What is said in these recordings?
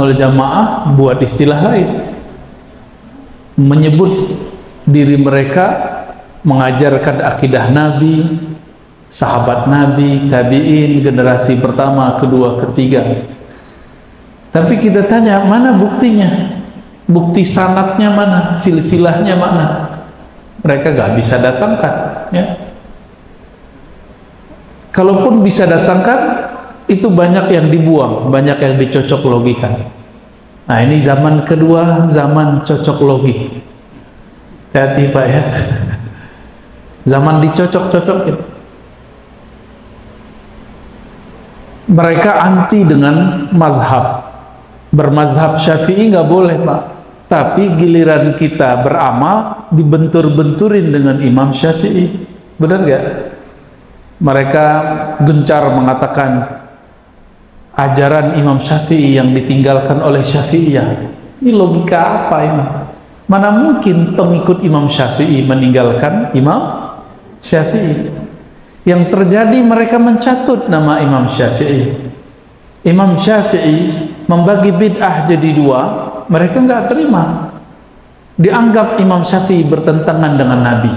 wal Jamaah buat istilah lain, menyebut diri mereka mengajarkan akidah Nabi, sahabat Nabi, tabi'in, generasi pertama, kedua, ketiga. Tapi kita tanya, mana buktinya? Bukti sanadnya mana? Silsilahnya mana? Mereka gak bisa datangkan, ya. Kalaupun bisa datangkan, itu banyak yang dibuang, banyak yang dicocok logikan. Nah, ini zaman kedua, zaman cocok logi. Hati-hati Pak ya. Zaman dicocok-cocokin. Mereka anti dengan mazhab. Bermazhab Syafi'i nggak boleh Pak. Tapi giliran kita beramal dibentur-benturin dengan Imam Syafi'i. Benar nggak? Mereka gencar mengatakan ajaran Imam Syafi'i yang ditinggalkan oleh Syafi'iyah. Ini logika apa ini? Mana mungkin pengikut Imam Syafi'i meninggalkan Imam Syafi'i? Yang terjadi mereka mencatut nama Imam Syafi'i. Imam Syafi'i membagi bid'ah jadi dua, mereka nggak terima. Dianggap Imam Syafi'i bertentangan dengan Nabi.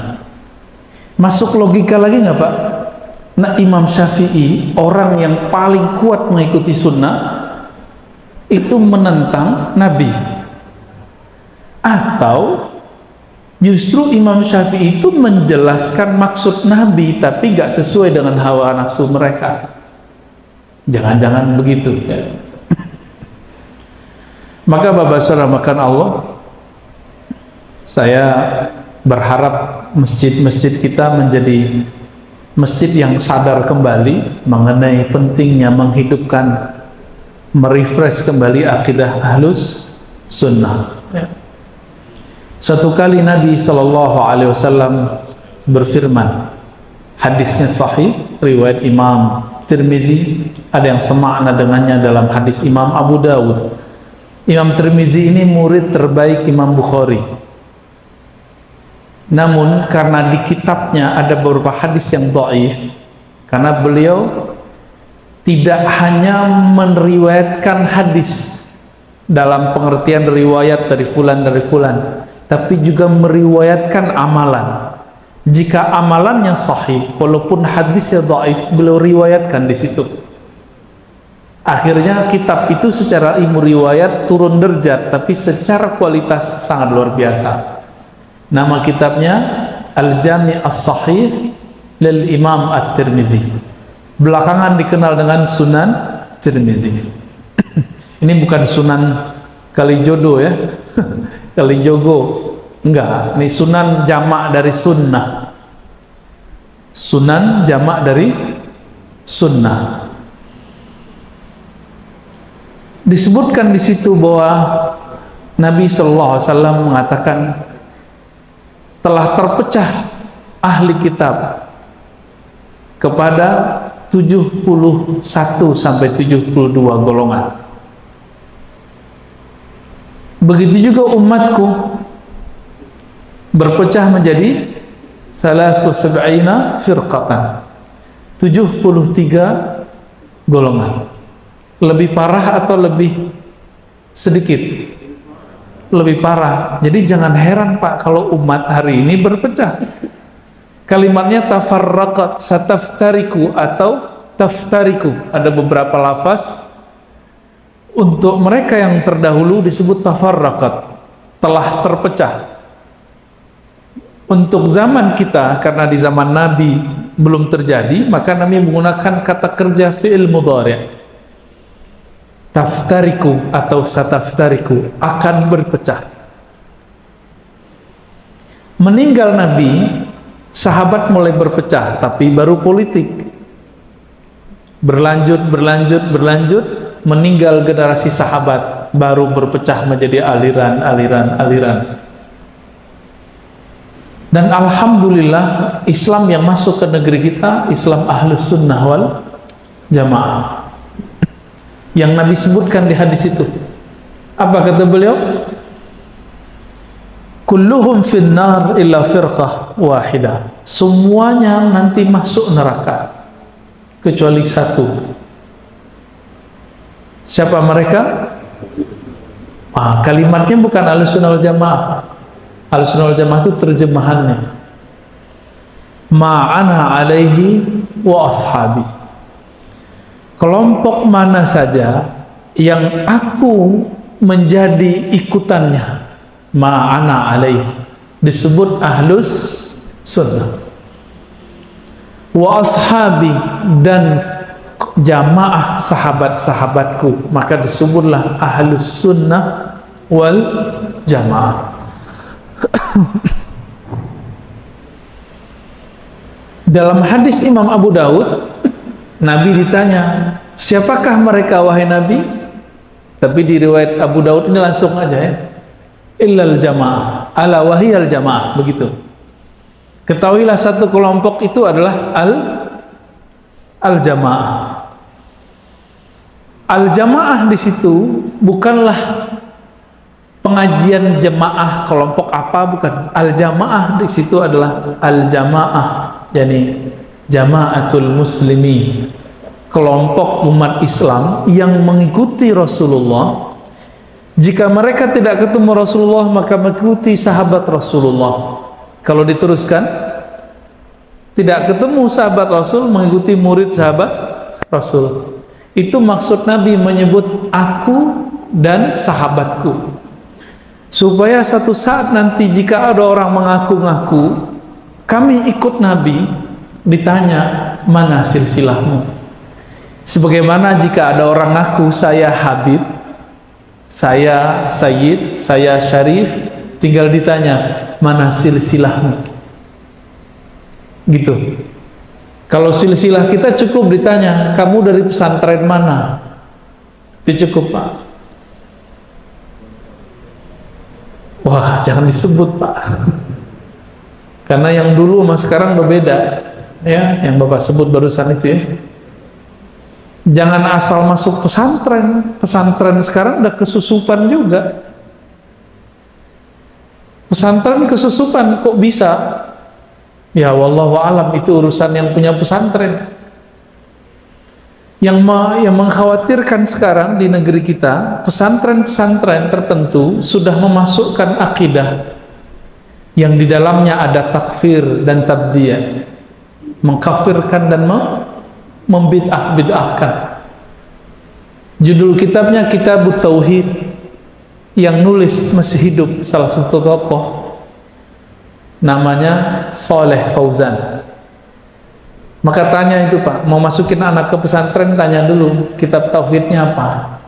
Masuk logika lagi nggak Pak? Nah, Imam Syafi'i, orang yang paling kuat mengikuti sunnah, itu menentang Nabi. Atau justru Imam Syafi'i itu menjelaskan maksud Nabi, tapi gak sesuai dengan hawa nafsu mereka. Jangan-jangan begitu ya. Maka Bapak Saudara makan Allah, saya berharap masjid-masjid kita menjadi masjid yang sadar kembali mengenai pentingnya menghidupkan, merefresh kembali akidah Ahlus Sunnah. Ya. Suatu kali Nabi SAW berfirman, hadisnya sahih, riwayat Imam Tirmizi, ada yang semakna dengannya dalam hadis Imam Abu Dawud. Imam Tirmizi ini murid terbaik Imam Bukhari. Namun karena di kitabnya ada beberapa hadis yang dhaif, karena beliau tidak hanya meriwayatkan hadis dalam pengertian riwayat dari fulan, tapi juga meriwayatkan amalan. Jika amalannya sahih, walaupun hadisnya dhaif, beliau riwayatkan di situ. Akhirnya kitab itu secara ilmu riwayat turun derajat, tapi secara kualitas sangat luar biasa. Nama kitabnya Al-Jami' As-Sahih lil Imam At-Tirmizi. Belakangan dikenal dengan Sunan Tirmizi. Ini bukan Sunan Kalijodo ya. Kalijogo. Enggak, ini Sunan jamak dari sunnah. Sunan jamak dari sunnah. Disebutkan di situ bahwa Nabi SAW mengatakan telah terpecah ahli kitab kepada 71 sampai 72 golongan. Begitu juga umatku berpecah menjadi 73 firqatan, 73 golongan. Lebih parah atau lebih sedikit? Lebih parah. Jadi jangan heran Pak kalau umat hari ini berpecah. Kalimatnya tafarraqat, sataftariku atau taftariku. Ada beberapa lafaz. Untuk mereka yang terdahulu disebut tafarraqat, telah terpecah. Untuk zaman kita, karena di zaman Nabi belum terjadi, maka Nabi menggunakan kata kerja fi'il mudhari'. Taftariku atau sataftariku, akan berpecah. Meninggal Nabi, sahabat mulai berpecah, tapi baru politik. Berlanjut, meninggal generasi sahabat, baru berpecah menjadi aliran. Dan alhamdulillah Islam yang masuk ke negeri kita, Islam Ahlus Sunnah wal Jamaah, yang Nabi sebutkan di hadis itu. Apa kata beliau? Kulluhum finnar illa firqah wahidah. Semuanya nanti masuk neraka kecuali satu. Siapa mereka? Kalimatnya bukan Ahlussunnah wal Jamaah. Ahlussunnah wal Jamaah itu terjemahannya. Ma'ana alaihi wa ashabi. Kelompok mana saja yang aku menjadi ikutannya, ma'ana alaihi, disebut Ahlus Sunnah. Wa ashabi, dan jamaah sahabat-sahabatku, maka disebutlah Ahlus Sunnah wal Jamaah. Dalam hadis Imam Abu Daud, Nabi ditanya, siapakah mereka wahai Nabi? Tapi di riwayat Abu Daud ini langsung aja ya, illal jamaah, ala wahiyal jamaah, begitu. Ketahuilah satu kelompok itu adalah al-jamaah. Al-jamaah di situ bukanlah pengajian jemaah kelompok apa, bukan. Al-jamaah di situ adalah al-jamaah, yakni jamaatul muslimin, kelompok umat Islam yang mengikuti Rasulullah. Jika mereka tidak ketemu Rasulullah, maka mengikuti sahabat Rasulullah. Kalau diteruskan, tidak ketemu sahabat Rasul, mengikuti murid sahabat Rasul. Itu maksud Nabi menyebut aku dan sahabatku, supaya suatu saat nanti jika ada orang mengaku-ngaku kami ikut Nabi, ditanya mana silsilahmu. Sebagaimana jika ada orang ngaku saya Habib, saya Sayyid, saya Syarif, tinggal ditanya mana silsilahmu, gitu. Kalau silsilah kita cukup ditanya kamu dari pesantren mana, itu cukup, Pak. Wah, jangan disebut, Pak. Karena yang dulu sama sekarang berbeda, ya, yang Bapak sebut barusan itu ya. Jangan asal masuk pesantren. Pesantren sekarang udah kesusupan juga. Pesantren kesusupan kok bisa? Ya wallahu alam, itu urusan yang punya pesantren. Yang mengkhawatirkan sekarang di negeri kita, pesantren-pesantren tertentu sudah memasukkan akidah yang di dalamnya ada takfir dan tabdiyah, mengkafirkan dan membid'ah-bid'ahkan. Judul kitabnya Kitabut Tauhid, yang nulis masih hidup salah satu tokoh namanya Saleh Fauzan. Maka tanya itu, Pak, mau masukin anak ke pesantren, tanya dulu kitab tauhidnya apa.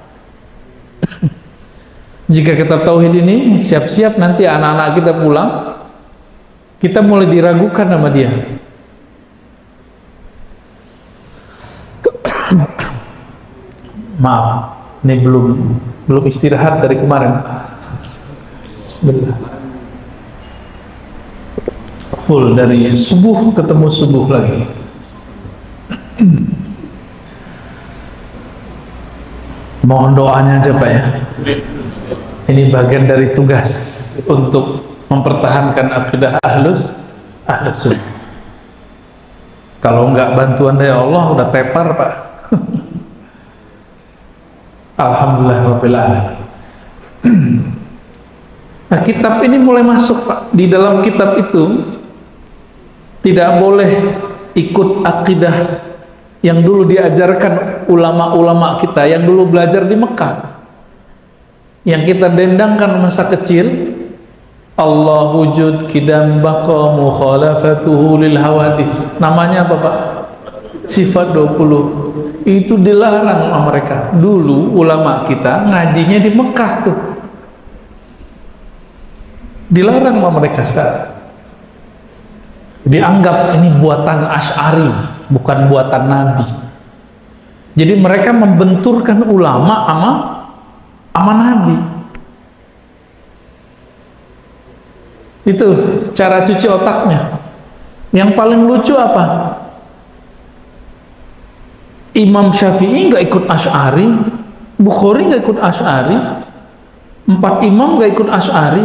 Jika kitab tauhid ini siap-siap nanti anak-anak kita pulang, kita mulai diragukan sama dia. Maaf, ini belum istirahat dari kemarin. Bismillah. Full dari subuh ketemu subuh lagi. Mohon doanya aja, Pak ya. Ini bagian dari tugas untuk mempertahankan akidah ahlus sunnah. Kalau enggak bantuan dari Allah udah tepar, Pak. Alhamdulillah rabbil alamin. Nah, kitab ini mulai masuk, Pak. Di dalam kitab itu tidak boleh ikut akidah yang dulu diajarkan ulama-ulama kita yang dulu belajar di Mekah, yang kita dendangkan masa kecil. Allah wujud kidam baqa mukhalafatuhu lil hawadis. Namanya apa, Pak? Sifat 20. Itu dilarang sama mereka. Dulu ulama kita ngajinya di Mekah tuh. Dilarang sama mereka sekarang. Dianggap ini buatan Asy'ari, bukan buatan Nabi. Jadi mereka membenturkan ulama sama Nabi. Itu cara cuci otaknya. Yang paling lucu apa? Imam Syafi'i nggak ikut Asy'ari, Bukhari nggak ikut Asy'ari, 4 imam nggak ikut Asy'ari.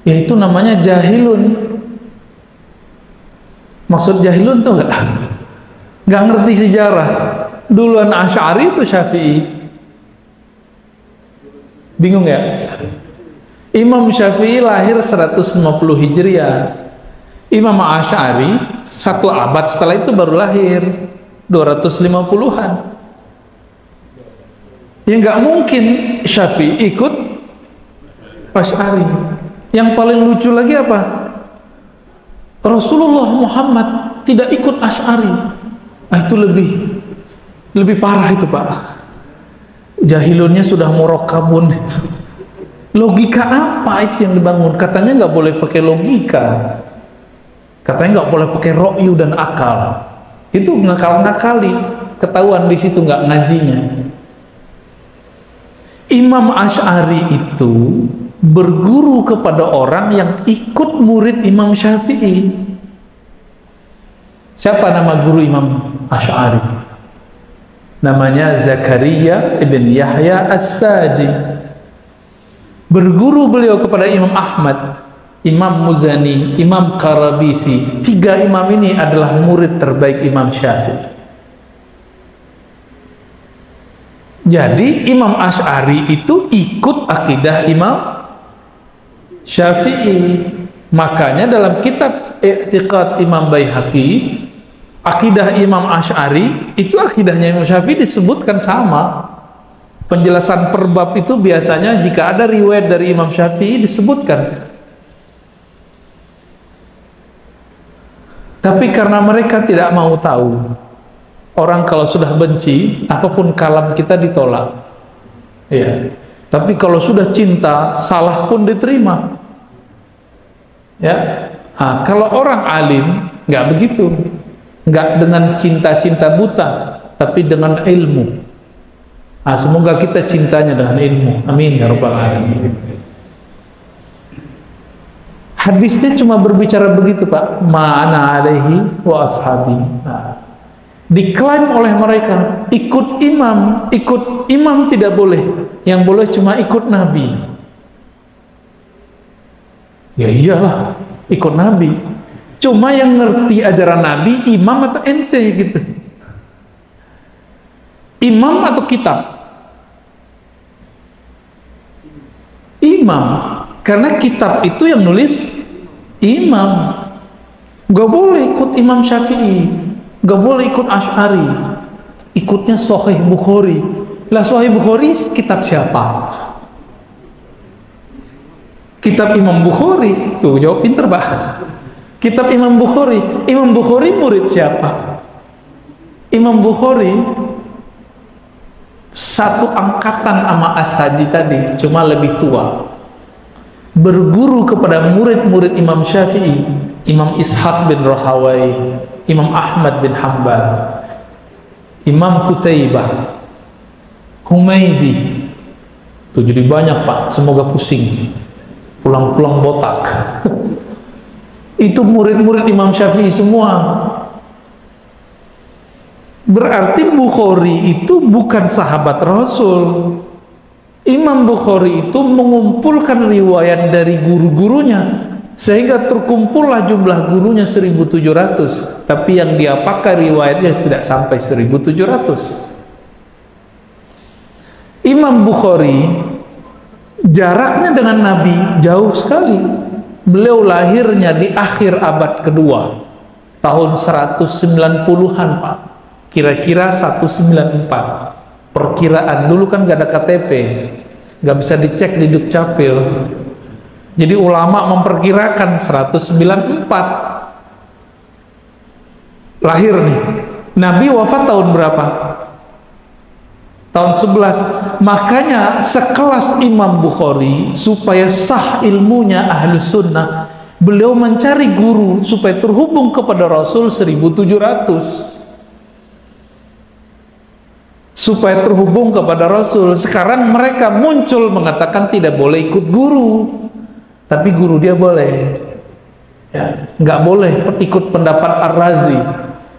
Yaitu namanya jahilun. Maksud jahilun tuh nggak ngerti sejarah. Duluan Asy'ari itu Syafi'i. Bingung ya? Imam Syafi'i lahir 150 Hijriah. Imam Asy'ari 1 abad setelah itu baru lahir, 250-an. Ya nggak mungkin Syafi'i ikut Asy'ari. Yang paling lucu lagi apa? Rasulullah Muhammad tidak ikut Asy'ari. Nah, itu lebih parah itu, Pak. Jahilunnya sudah murakabun. Logika apa itu yang dibangun? Katanya nggak boleh pakai logika, katanya nggak boleh pakai ro'yu dan akal. Itu ngakal-ngakali, ketahuan di situ nggak ngajinya. Imam Asy'ari itu berguru kepada orang yang ikut murid Imam Syafi'i. Siapa nama guru Imam Asy'ari? Namanya Zakaria ibn Yahya As-Saji. Berguru beliau kepada Imam Ahmad, Imam Muzani, Imam Qarabisi. 3 imam ini adalah murid terbaik Imam Syafi'i. Jadi Imam Asy'ari itu ikut akidah Imam Syafi'i. Makanya dalam kitab I'tiqad Imam Baihaqi, akidah Imam Asy'ari itu akidahnya Imam Syafi'i disebutkan sama. Penjelasan per bab itu biasanya jika ada riwayat dari Imam Syafi'i disebutkan. Tapi karena mereka tidak mau tahu, orang kalau sudah benci, apapun kalam kita ditolak. Ya. Tapi kalau sudah cinta, salah pun diterima. Ya. Nah, kalau orang alim nggak begitu, nggak dengan cinta-cinta buta, tapi dengan ilmu. Nah, semoga kita cintanya dengan ilmu. Amin ya rabbal alamin. Hadisnya cuma berbicara begitu, Pak. Ma'ana alaihi wa ashabi. Nah, diklaim oleh mereka ikut imam tidak boleh. Yang boleh cuma ikut Nabi. Ya iyalah, ikut Nabi. Cuma yang ngerti ajaran Nabi imam atau ente gitu. Imam atau kitab? Imam, karena kitab itu yang nulis imam. Gak boleh ikut Imam Syafi'i, gak boleh ikut Asy'ari, ikutnya Sahih Bukhari. Lah Sahih Bukhari kitab siapa? Kitab Imam Bukhari. Tuh jawab pinter, Pak. Kitab Imam Bukhari. Imam Bukhari murid siapa? Imam Bukhari satu angkatan sama As-Saji tadi, cuma lebih tua. Berguru kepada murid-murid Imam Syafi'i, Imam Ishaq bin Rahawai, Imam Ahmad bin Hanbal, Imam Qutaibah, Humaydi. Tuh jadi banyak, Pak. Semoga pusing, pulang-pulang botak. Itu murid-murid Imam Syafi'i semua. Berarti Bukhari itu bukan sahabat Rasul. Imam Bukhari itu mengumpulkan riwayat dari guru-gurunya, sehingga terkumpullah jumlah gurunya 1.700. Tapi yang dia pakai riwayatnya tidak sampai 1.700. Imam Bukhari jaraknya dengan Nabi jauh sekali. Beliau lahirnya di akhir abad kedua, tahun 190-an, Pak. Kira-kira 194. Perkiraan, dulu kan gak ada KTP, gak bisa dicek di Dukcapil. Jadi ulama memperkirakan 194 lahir nih. Nabi wafat tahun berapa? Tahun 11. Makanya sekelas Imam Bukhari, supaya sah ilmunya Ahlus Sunnah, beliau mencari guru supaya terhubung kepada Rasul 1.700. Supaya terhubung kepada Rasul. Sekarang mereka muncul mengatakan tidak boleh ikut guru, tapi guru dia boleh. Ya, nggak boleh ikut pendapat Ar-Razi,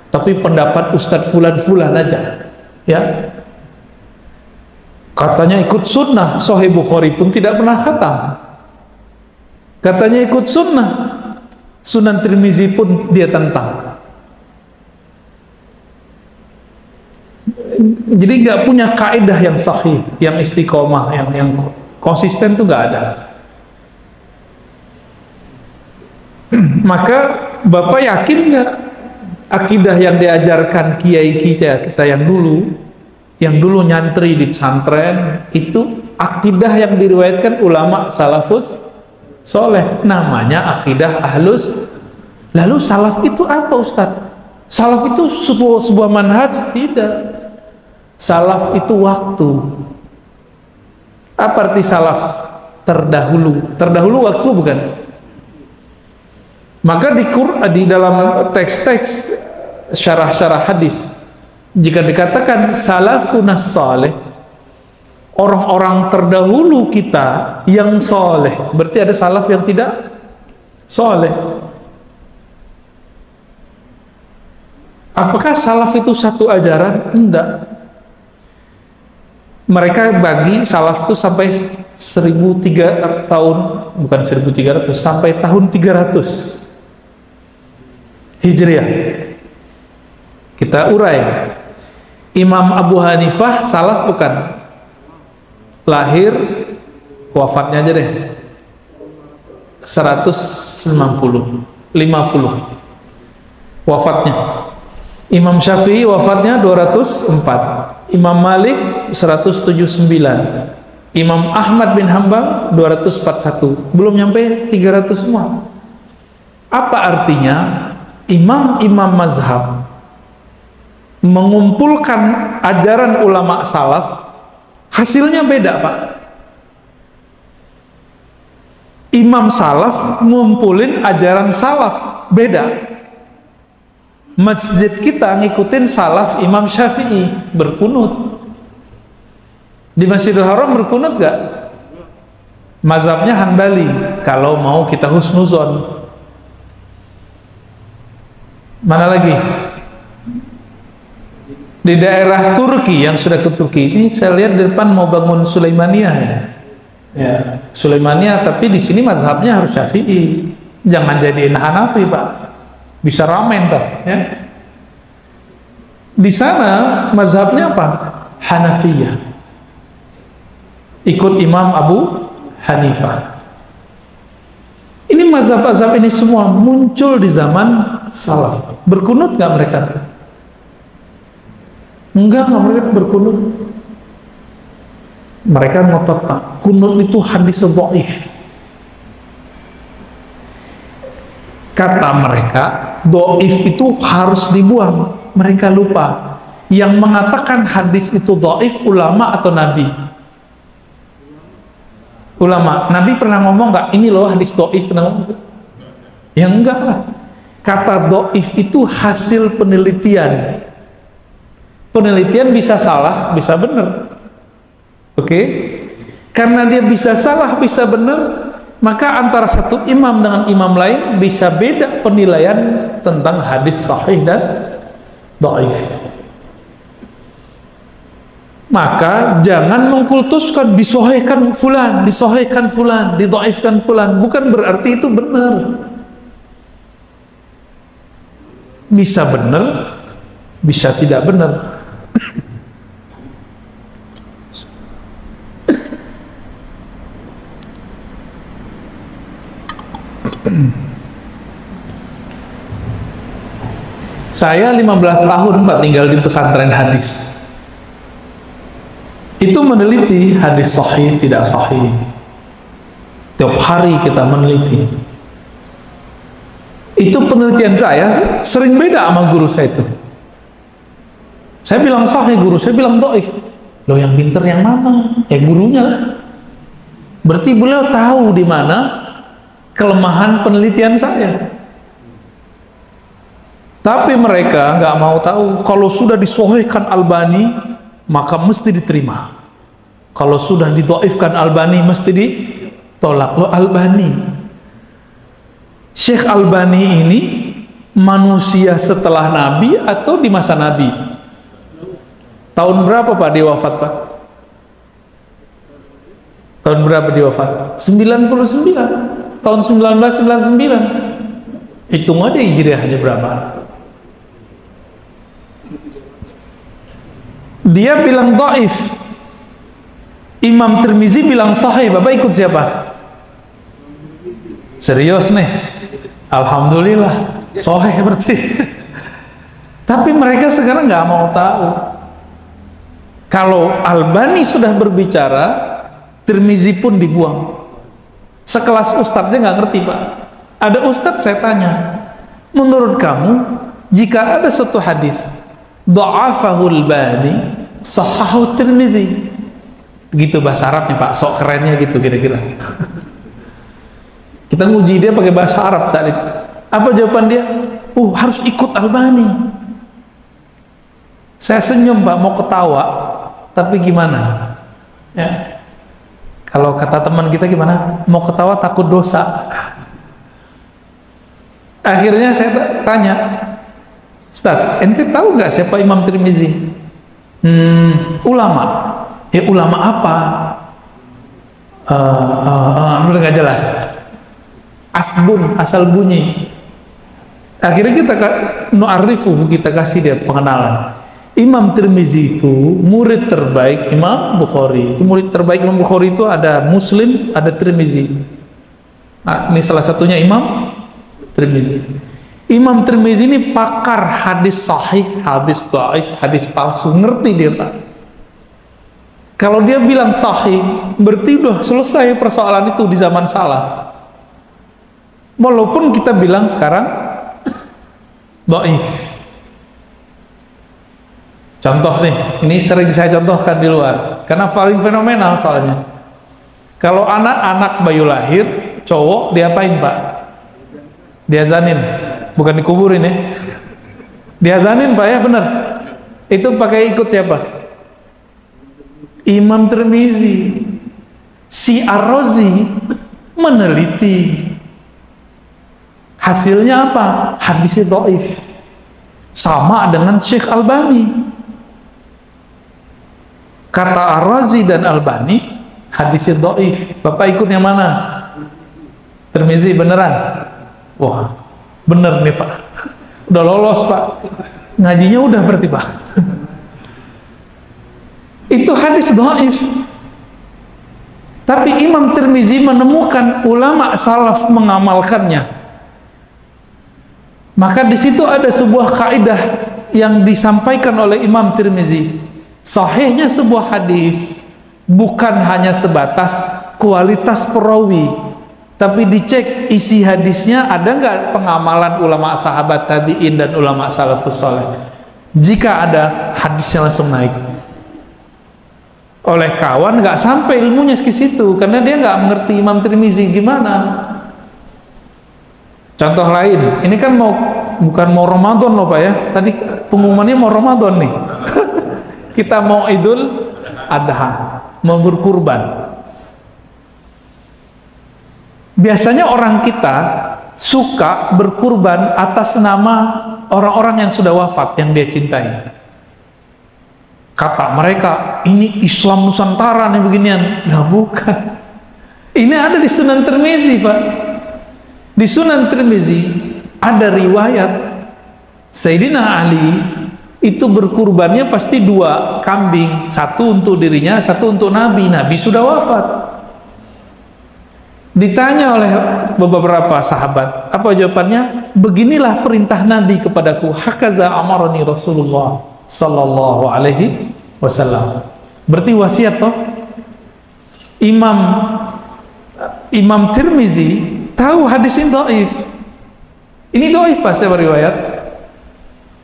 tapi pendapat Ustadz Fulan-Fulan aja. Ya, katanya ikut sunnah. Sahih Bukhari pun tidak pernah khatam. Katanya ikut sunnah. Sunan Tirmizi pun dia tentang. Jadi nggak punya kaidah yang sahih, yang istiqomah, yang konsisten tuh nggak ada. Maka Bapak yakin nggak akidah yang diajarkan kiai kita yang dulu nyantri di pesantren itu akidah yang diriwayatkan ulama salafus soleh, namanya akidah ahlus. Lalu salaf itu apa Ustadz? Salaf itu sebuah manhaj? Tidak. Salaf itu waktu. Apa arti salaf? Terdahulu. Terdahulu waktu bukan? Maka di dalam teks-teks syarah-syarah hadis, jika dikatakan salafunas saleh, orang-orang terdahulu kita yang soleh, berarti ada salaf yang tidak soleh. Apakah salaf itu satu ajaran? Enggak. Mereka bagi salaf itu sampai 1300 tahun, bukan 1300, sampai tahun 300 Hijriah. Kita urai. Imam Abu Hanifah salaf bukan? Lahir, wafatnya aja deh 150 wafatnya. Imam Syafi'i wafatnya 204, Imam Malik 179, Imam Ahmad bin Hanbal 241, belum nyampe 300 semua. Apa artinya? Imam-imam mazhab mengumpulkan ajaran ulama salaf, hasilnya beda Pak. Imam salaf ngumpulin ajaran salaf, beda. Masjid kita ngikutin salaf Imam Syafi'i, berkunut. Di Masjidil Haram berkunut gak? Mazhabnya Hanbali, kalau mau kita husnuzon. Mana lagi? Di daerah Turki, yang sudah ke Turki ini, saya lihat di depan mau bangun Sulaimaniyah ya. Sulaimaniyah, tapi di sini mazhabnya harus Syafi'i. Jangan jadiin Hanafi Pak, bisa ramai ntar ya. Di sana mazhabnya apa? Hanafiyah, ikut Imam Abu Hanifah. Ini mazhab-mazhab ini semua muncul di zaman salaf. Berkunut nggak mereka? Enggak mereka berkunut. Mereka ngotot Pak, kunut itu hadis dhaif. Kata mereka, dhaif itu harus dibuang. Mereka lupa, yang mengatakan hadis itu dhaif ulama atau nabi? Ulama. Nabi pernah ngomong nggak, ini loh hadis dhaif, pernah ngomong? Ya enggak lah. Kata dhaif itu hasil penelitian. Penelitian bisa salah, bisa benar. Oke? Karena dia bisa salah, bisa benar, maka antara satu imam dengan imam lain bisa beda penilaian tentang hadis sahih dan dhaif. Maka jangan mengkultuskan disohhikan fulan, didhaifkan fulan, bukan berarti itu benar. Bisa benar, bisa tidak benar. Saya 15 tahun Pak tinggal di pesantren hadis. Itu meneliti hadis sahih tidak sahih. Tiap hari kita meneliti. Itu penelitian saya sering beda sama guru saya itu. Saya bilang sahih, guru saya bilang dhaif. Loh, yang pinter yang mana? Ya gurunya lah. Berarti beliau tahu di mana kelemahan penelitian saya. Tapi mereka nggak mau tahu. Kalau sudah disahihkan Albani, maka mesti diterima. Kalau sudah didhaifkan Albani, mesti ditolak. Loh, Albani, Syekh Albani ini manusia setelah Nabi atau di masa Nabi? Tahun berapa Pak dia wafat Pak? Tahun berapa dia wafat? 99. Tahun 1999. Hitung aja hijriahnya berapa. Dia bilang dhaif. Imam Tirmizi bilang sahih, Bapak ikut siapa? Serius nih? Alhamdulillah, sahih berarti. Tapi mereka sekarang nggak mau tahu. Kalau Albani sudah berbicara, Tirmizi pun dibuang. Sekelas ustadznya nggak ngerti, Pak. Ada ustadz saya tanya, menurut kamu jika ada suatu hadis dha'afahul Albani sahahu Tirmizi, gitu bahasa Arabnya Pak, sok kerennya gitu kira-kira. Kita nguji dia pakai bahasa Arab saat itu. Apa jawaban dia? Harus ikut Albani. Saya senyum Pak, mau ketawa, tapi gimana? Ya. Kalau kata teman kita gimana? Mau ketawa takut dosa. Akhirnya saya tanya, Ustaz, ente tahu nggak siapa Imam Tirmizi? Ulama. Ya ulama apa? Udah nggak jelas. Asbun, asal bunyi. Akhirnya kita nu'arifu, kita kasih dia pengenalan. Imam Tirmizi itu murid terbaik Imam Bukhari. Murid terbaik Imam Bukhari itu ada Muslim, ada Tirmizi. Nah, ini salah satunya Imam Tirmizi. Imam Tirmizi ini pakar hadis sahih, hadis dhaif, hadis palsu, ngerti dia Pak. Kalau dia bilang sahih, berarti udah selesai persoalan itu di zaman salaf. Walaupun kita bilang sekarang dhaif. Contoh nih, ini sering saya contohkan di luar, karena paling fenomenal soalnya. Kalau anak-anak bayi lahir, cowok diapain Pak? Diazanin, bukan dikuburin ya. Diazanin Pak ya, benar. Itu pakai ikut siapa? Imam Tirmizi. Si Ar-Razi meneliti. Hasilnya apa? Hadisnya dhaif. Sama dengan Syekh Albani. Kata Ar-Razi dan Albani, hadisnya dhaif. Bapak ikut yang mana? Tirmizi beneran? Wah, bener nih Pak. Udah lolos Pak. Ngajinya udah berarti Pak. Itu hadis dhaif. Tapi Imam Tirmizi menemukan ulama salaf mengamalkannya. Maka di situ ada sebuah kaidah yang disampaikan oleh Imam Tirmizi. Sahihnya sebuah hadis bukan hanya sebatas kualitas perawi, tapi dicek isi hadisnya ada nggak pengamalan ulama sahabat tabi'in dan ulama salafus saleh. Jika ada, hadisnya langsung naik. Oleh kawan nggak sampai ilmunya ke situ karena dia nggak mengerti Imam Tirmizi gimana. Contoh lain, ini kan bukan mau Ramadan loh Pak ya. Tadi pengumumannya mau Ramadan nih. Kita mau Idul Adha, mau berkurban. Biasanya orang kita suka berkurban atas nama orang-orang yang sudah wafat yang dia cintai. Kata mereka, ini Islam Nusantara nih beginian. Nah bukan. Ini ada di Sunan Tirmizi Pak. Di Sunan Tirmizi ada riwayat Sayyidina Ali itu berkurbannya pasti 2 kambing, 1 untuk dirinya, 1 untuk Nabi. Nabi sudah wafat. Ditanya oleh beberapa sahabat, apa jawabannya? Beginilah perintah Nabi kepadaku. Hakaza amarani Rasulullah sallallahu alaihi wasallam. Berarti wasiat toh. Imam Tirmizi tahu hadis ini dhaif. Ini dhaif pas saya beriwayat.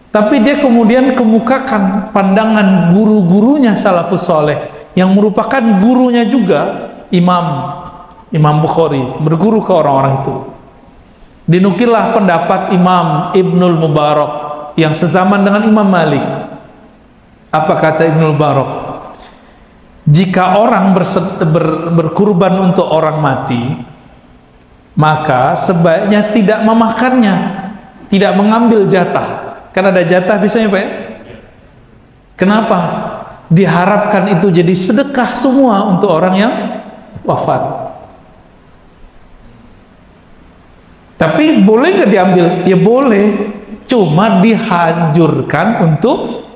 Tapi dia kemudian kemukakan pandangan guru-gurunya salafus soleh yang merupakan gurunya juga Imam Bukhari, berguru ke orang-orang itu. Dinukillah pendapat Imam Ibnul Mubarak yang sezaman dengan Imam Malik. Apa kata Ibnul Mubarak? Jika orang berkurban untuk orang mati, maka sebaiknya tidak memakannya, tidak mengambil jatah. Kan ada jatah biasanya Pak ya? Kenapa? Diharapkan itu jadi sedekah semua untuk orang yang wafat. Tapi boleh nggak diambil? Ya boleh, cuma dihancurkan untuk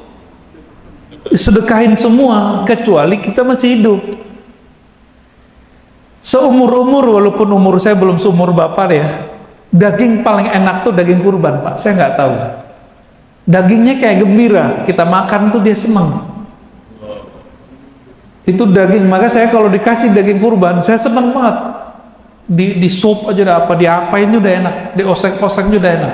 sedekahin semua, kecuali kita masih hidup. Seumur-umur, walaupun umur saya belum seumur Bapak ya, daging paling enak tuh daging kurban Pak, saya nggak tahu. Dagingnya kayak gembira, kita makan tuh dia senang. Itu daging, maka saya kalau dikasih daging kurban, saya senang banget. Di sup aja udah apa, diapain udah enak, diosek-osek udah enak.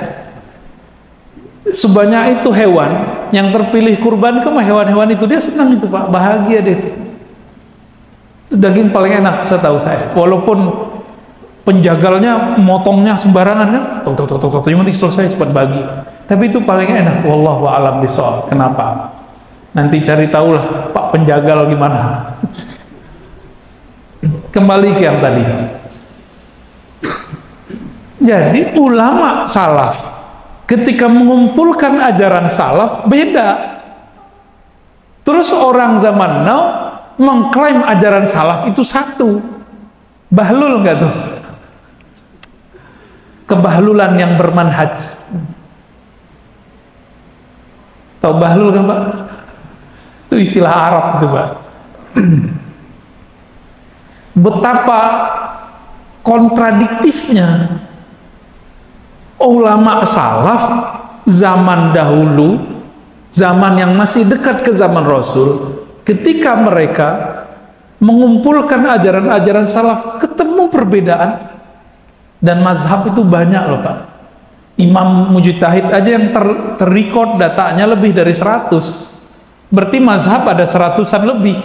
Sebanyak itu hewan yang terpilih kurban ke hewan-hewan itu, dia senang itu Pak, bahagia dia itu. Itu daging paling enak setahu saya, walaupun penjagalnya motongnya sembarangan kan, yang penting selesai cepat bagi, tapi itu paling enak. Wallahu a'lam bishawab. Kenapa? Nanti cari tahulah Pak penjagal gimana. Kembali ke yang tadi. Jadi ulama salaf ketika mengumpulkan ajaran salaf beda. Terus orang zaman now mengklaim ajaran salaf itu satu. Bahlul nggak tuh? Kebahlulan yang bermanhaj. Tahu bahlul kan Pak? Itu istilah Arab itu Pak. Betapa kontradiktifnya ulama salaf zaman dahulu, zaman yang masih dekat ke zaman Rasul, ketika mereka mengumpulkan ajaran-ajaran salaf, ketemu perbedaan. Dan mazhab itu banyak loh Pak. Imam mujtahid aja yang terrecord datanya lebih dari 100. Berarti mazhab ada 100-an lebih.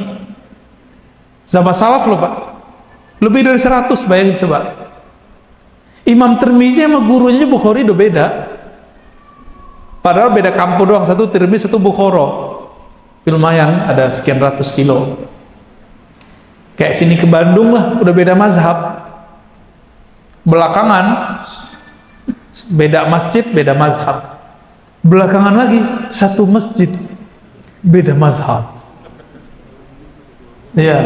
Zaman salaf loh Pak, lebih dari 100, bayangin coba. Imam Tirmizi sama gurunya Bukhari udah beda. Padahal beda kampung doang, satu Tirmizi, satu Bukhara. Lumayan, ada sekian ratus kilo. Kayak sini ke Bandung lah, udah beda mazhab. Belakangan beda masjid, beda mazhab. Belakangan lagi satu masjid, beda mazhab. Ya.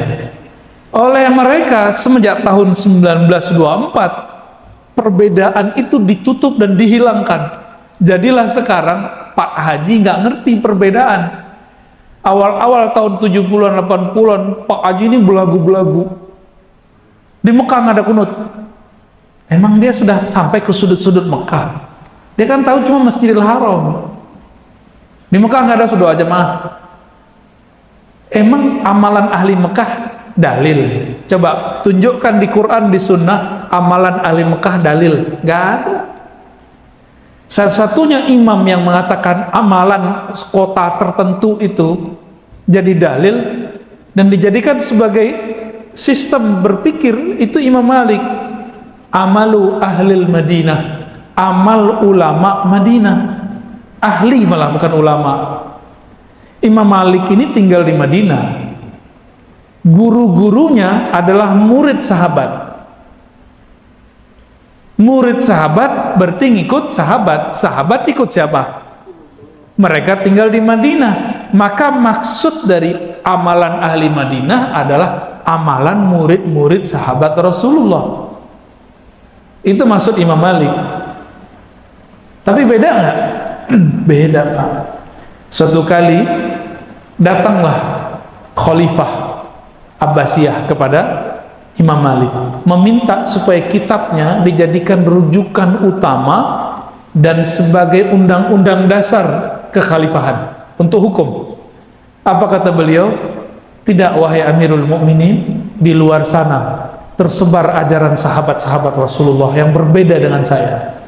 Oleh mereka semenjak tahun 1924 perbedaan itu ditutup dan dihilangkan. Jadilah sekarang Pak Haji nggak ngerti perbedaan. Awal-awal tahun 70-an 80-an Pak Haji ini belagu-belagu. Di Mekah nggak ada kunut. Emang dia sudah sampai ke sudut-sudut Mekah. Dia kan tahu cuma Masjidil Haram. Di Mekah nggak ada doa jemaah. Emang amalan ahli Mekah dalil? Coba tunjukkan di Quran, di Sunnah amalan ahli Mekah dalil. Nggak ada. Satu-satunya imam yang mengatakan amalan kota tertentu itu jadi dalil dan dijadikan sebagai sistem berpikir itu Imam Malik. Amalu ahlil Madinah, amal ulama Madinah. Ahli malah, bukan ulama. Imam Malik ini tinggal di Madinah. Guru-gurunya adalah murid sahabat. Murid sahabat berarti ngikut sahabat. Sahabat ikut siapa? Mereka tinggal di Madinah. Maka maksud dari amalan ahli Madinah adalah amalan murid-murid sahabat Rasulullah. Itu maksud Imam Malik. Tapi beda nggak? Beda Pak. Suatu kali datanglah Khalifah Abbasiyah kepada Imam Malik, meminta supaya kitabnya dijadikan rujukan utama dan sebagai undang-undang dasar kekhalifahan untuk hukum. Apa kata beliau? Tidak wahai Amirul Mukminin, di luar sana tersebar ajaran sahabat-sahabat Rasulullah yang berbeda dengan saya.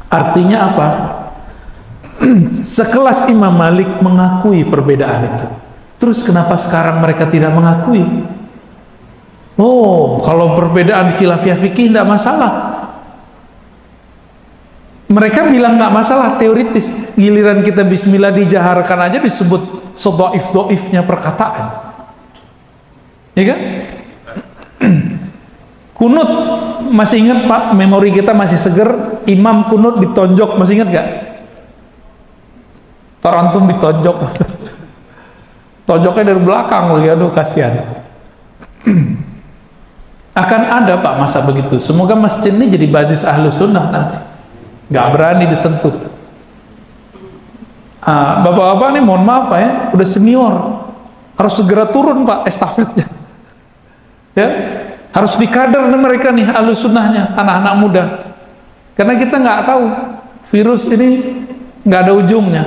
Artinya apa? Sekelas Imam Malik mengakui perbedaan itu. Terus kenapa sekarang mereka tidak mengakui? Oh, kalau perbedaan khilafiyah fikih tidak masalah. Mereka bilang nggak masalah teoritis. Giliran kita bismillah dijaharkan aja disebut sedoif-doifnya perkataan. Ya kan? Kunut, masih ingat Pak, memori kita masih seger. Imam kunut ditonjok, masih ingat gak? Tarantum ditonjok. Tonjoknya dari belakang lagi, aduh kasihan. Akan ada Pak masa begitu. Semoga masjid ini jadi basis ahlu sunnah nanti, gak berani disentuh. Bapak-bapak nih mohon maaf Pak ya, udah senior, harus segera turun Pak estafetnya. Ya, harus dikader mereka nih ahlus sunnahnya, anak-anak muda. Karena kita nggak tahu virus ini nggak ada ujungnya.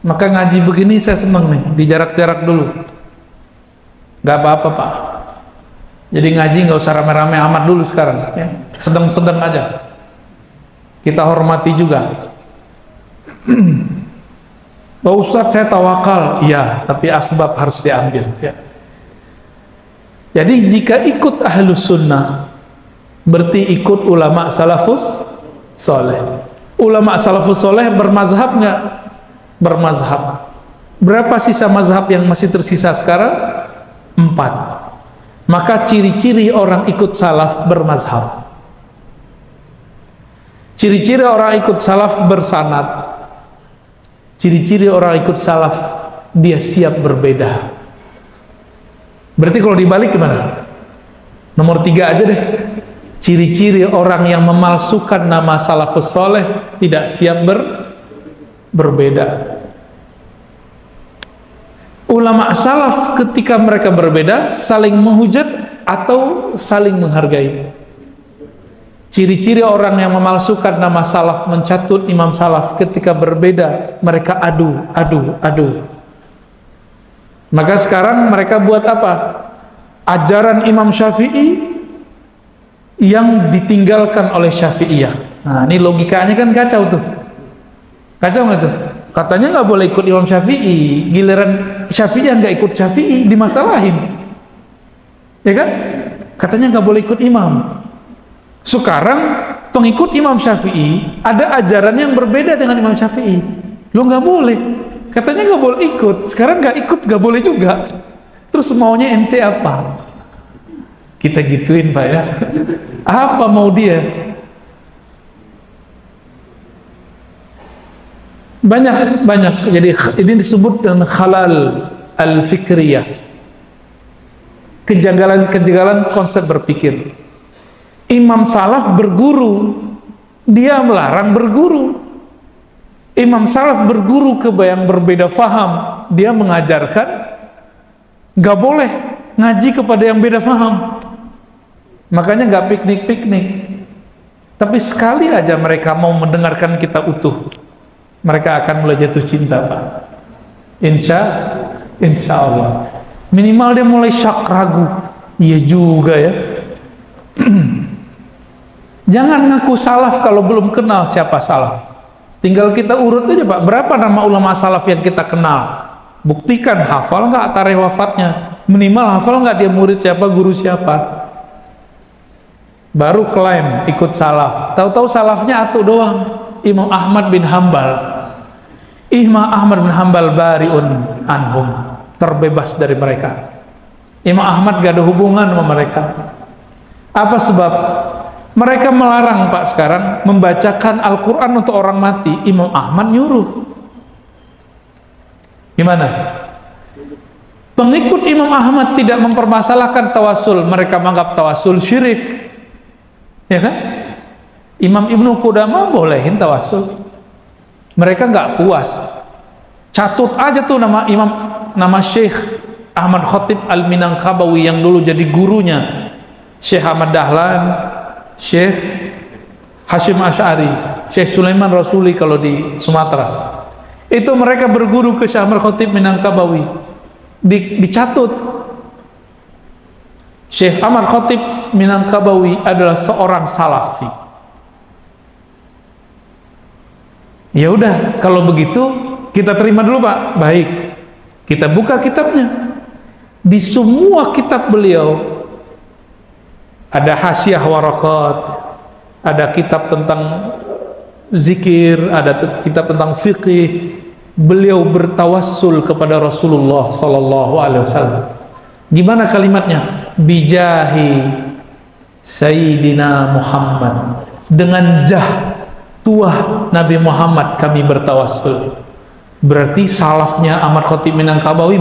Maka ngaji begini saya senang nih, dijarak-jarak dulu. Nggak apa-apa Pak. Jadi ngaji nggak usah rame-rame amat dulu sekarang, ya. Sedang-sedang aja. Kita hormati juga. Pak Ustadz saya tawakal, iya, tapi asbab harus diambil. Ya. Jadi jika ikut ahlus sunnah, berarti ikut ulama salafus soleh. Ulama salafus soleh bermazhab nggak? Bermazhab. Berapa sisa mazhab yang masih tersisa sekarang? 4. Maka ciri-ciri orang ikut salaf bermazhab. Ciri-ciri orang ikut salaf bersanad. Ciri-ciri orang ikut salaf, dia siap berbeda. Berarti kalau dibalik gimana? Nomor 3 aja deh. Ciri-ciri orang yang memalsukan nama salafus soleh, tidak siap berbeda. Ulama salaf ketika mereka berbeda, saling menghujat atau saling menghargai. Ciri-ciri orang yang memalsukan nama salaf, mencatut imam salaf, ketika berbeda mereka adu. Maka sekarang mereka buat apa? Ajaran Imam Syafi'i yang ditinggalkan oleh Syafi'iyah. Nah, ini logikanya kan kacau tuh. Kacau nggak tuh? Katanya nggak boleh ikut Imam Syafi'i, giliran Syafi'iyah nggak ikut Syafi'i, dimasalahin. Ya kan? Katanya nggak boleh ikut imam. Sekarang pengikut Imam Syafi'i ada ajaran yang berbeda dengan Imam Syafi'i. Lo nggak boleh. Katanya nggak boleh ikut. Sekarang nggak ikut, nggak boleh juga. Terus maunya ente apa? Kita gituin Pak ya. Apa mau dia? Banyak. Jadi ini disebut dengan khalal al-fikriyah. Kejanggalan konsep berpikir. Imam salaf berguru, dia melarang berguru. Imam salaf berguru ke yang berbeda faham, dia mengajarkan nggak boleh ngaji kepada yang beda faham. Makanya nggak piknik-piknik. Tapi sekali aja mereka mau mendengarkan kita utuh, mereka akan mulai jatuh cinta Pak. Insya Allah. Minimal dia mulai syak ragu. Iya juga ya. Jangan ngaku salaf kalau belum kenal siapa salaf. Tinggal kita urut aja Pak, berapa nama ulama salaf yang kita kenal. Buktikan, hafal nggak tarikh wafatnya, minimal hafal nggak dia murid siapa, guru siapa. Baru klaim ikut salaf. Tahu-tahu salafnya atu doang. Imam Ahmad bin Hambal. Imam Ahmad bin Hambal bariun anhum, terbebas dari mereka. Imam Ahmad gak ada hubungan sama mereka. Apa sebab? Mereka melarang Pak sekarang membacakan Al-Quran untuk orang mati. Imam Ahmad nyuruh. Gimana? Pengikut Imam Ahmad tidak mempermasalahkan tawasul. Mereka menganggap tawasul syirik. Ya kan? Imam Ibnu Qudamah bolehin tawasul. Mereka nggak puas. Catut aja tuh nama Syekh Ahmad Khatib Al-Minangkabawi yang dulu jadi gurunya Syekh Ahmad Dahlan, Syekh Hashim Asy'ari, Syekh Sulaiman Rasuli kalau di Sumatera. Itu mereka berguru ke Syekh Ahmad Khatib Minangkabawi. Dicatut Syekh Ahmad Khatib Minangkabawi adalah seorang salafi. Ya udah, kalau begitu kita terima dulu Pak. Baik. Kita buka kitabnya. Di semua kitab beliau ada hasyiah warakat, ada kitab tentang zikir, ada kitab tentang fikih. Beliau bertawassul kepada Rasulullah sallallahu alaihi wasallam. Gimana kalimatnya? Bijahi Sayyidina Muhammad, dengan jah tuah Nabi Muhammad kami bertawassul. Berarti salafnya Ahmad Khatib Minangkabawi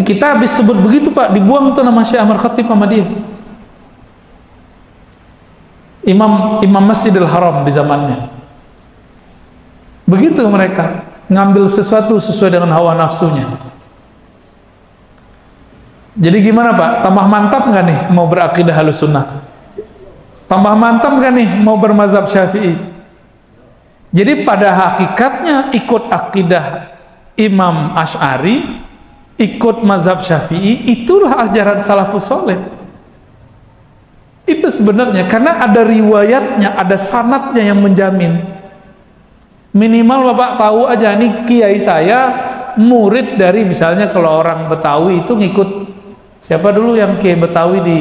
kita habis sebut begitu Pak, dibuang tuh nama Syekh Ahmad Khatib sama dia. Imam Masjidil Haram di zamannya. Begitu mereka ngambil sesuatu sesuai dengan hawa nafsunya. Jadi gimana Pak? Tambah mantap nggak nih mau berakidah Ahlussunnah? Tambah mantap nggak nih mau bermazhab Syafi'i? Jadi pada hakikatnya ikut akidah Imam Asy'ari, ikut mazhab Syafi'i, itulah ajaran salafus soleh. Itu sebenarnya, karena ada riwayatnya, ada sanadnya yang menjamin. Minimal Bapak tahu aja, nih kiai saya murid dari, misalnya kalau orang Betawi itu ngikut siapa dulu yang kiai Betawi di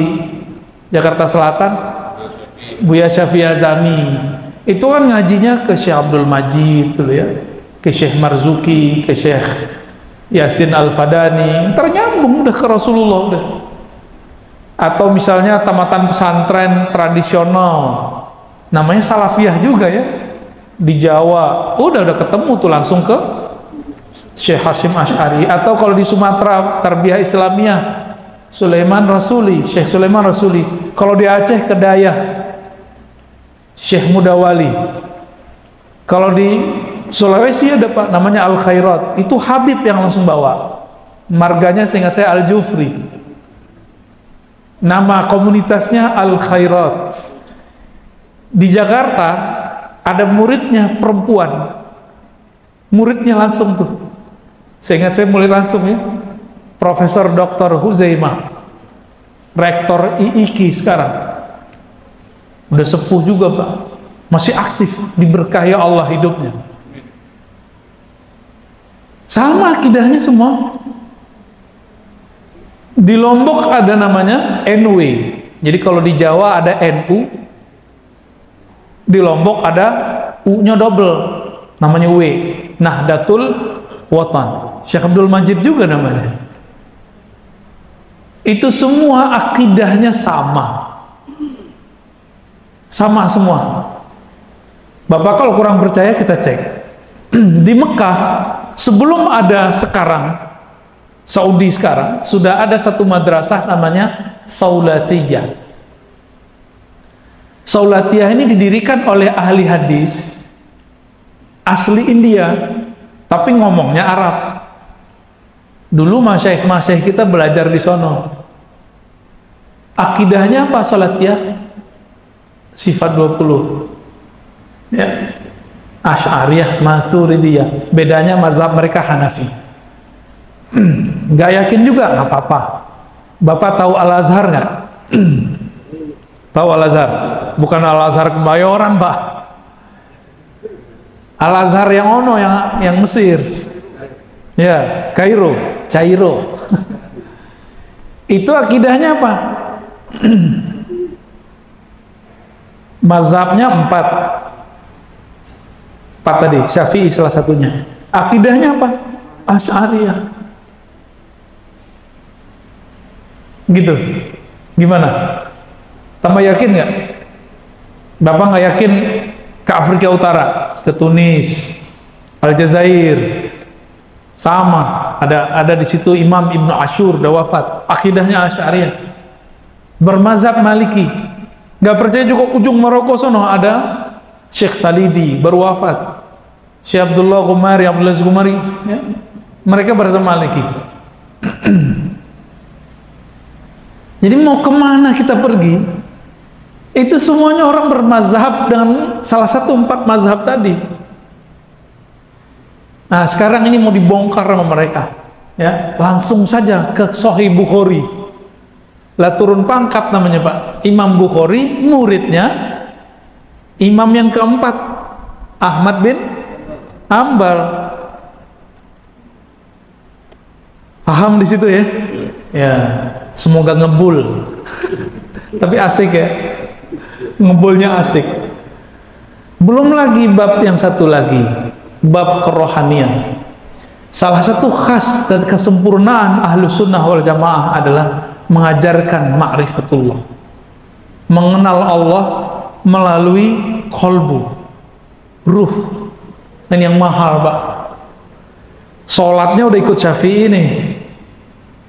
Jakarta Selatan? Buya Syafi'i Azami. Itu kan ngajinya ke Syekh Abdul Majid dulu ya, ke Syekh Marzuki, ke Syekh Yasin Al-Fadani, ternyambung udah ke Rasulullah udah. Atau misalnya tamatan pesantren tradisional, namanya Salafiyah juga ya, di Jawa, udah ketemu tuh langsung ke Syekh Hashim Asy'ari. Atau kalau di Sumatera Tarbiyah Islamiyah Sulaiman Rasuli, Syekh Sulaiman Rasuli. Kalau di Aceh Kedayak Syekh Mudawali. Kalau di Sulawesi ada Pak namanya Al Khairat, itu Habib yang langsung bawa. Marganya seingat saya Al Jufri. Nama komunitasnya Al Khairat. Di Jakarta ada muridnya perempuan. Muridnya langsung tuh. Saya ingat saya mulai langsung ya. Profesor Dr. Huzaimah, Rektor IIKI sekarang. Udah sepuh juga Pak. Masih aktif, diberkahi Allah hidupnya. Sama akidahnya semua. Di Lombok ada namanya NW. Jadi kalau di Jawa ada NU, di Lombok ada U-nya double, namanya W. Nahdlatul Watan. Syekh Abdul Majid juga namanya. Itu semua akidahnya sama. Sama semua. Bapak kalau kurang percaya kita cek. Di Mekah sebelum ada sekarang Saudi sekarang, sudah ada satu madrasah namanya Saulatiyah. Saulatiyah ini didirikan oleh ahli hadis asli India, tapi ngomongnya Arab. Dulu masyaikh kita belajar di sono. Akidahnya apa Saulatiyah? Sifat 20. Ya. Asy'ariyah, Maturidiyah. Bedanya mazhab mereka Hanafi. Nggak yakin juga nggak apa-apa. Bapak tahu Al-Azhar nggak? Tahu Al-Azhar? Bukan Al-Azhar Kebayoran Pak. Al-Azhar yang ono, yang Mesir. Ya, Kairo. Itu akidahnya apa? Mazhabnya 4 tadi, Syafi'i salah satunya. Akidahnya apa? Asy'ariyah. Gitu. Gimana? Tambah yakin nggak? Bapak nggak yakin ke Afrika Utara, ke Tunis, Aljazair, sama ada di situ Imam Ibnu Ashur udah wafat, akidahnya Asy'ariyah, bermazhab Maliki. Nggak percaya juga ujung Maroko sono ada Syekh Talidi baru wafat, Syekh Abdullah Ghumari, ya. Mereka bermazhab Maliki. Jadi mau kemana kita pergi? Itu semuanya orang bermazhab dengan salah satu 4 mazhab tadi. Nah sekarang ini mau dibongkar sama mereka, ya langsung saja ke Sahih Bukhari. Lah turun pangkat namanya Pak. Imam Bukhari muridnya imam yang keempat Ahmad bin Hanbal. Paham di situ ya? Ya. Semoga ngebul. Tapi asik ya. Ngebulnya asik. Belum lagi bab yang satu lagi, bab kerohanian. Salah satu khas dan kesempurnaan Ahlussunnah wal Jamaah adalah mengajarkan ma'rifatullah, mengenal Allah melalui kolbu, ruh. Dan yang mahal Pak, sholatnya udah ikut Syafi'i nih,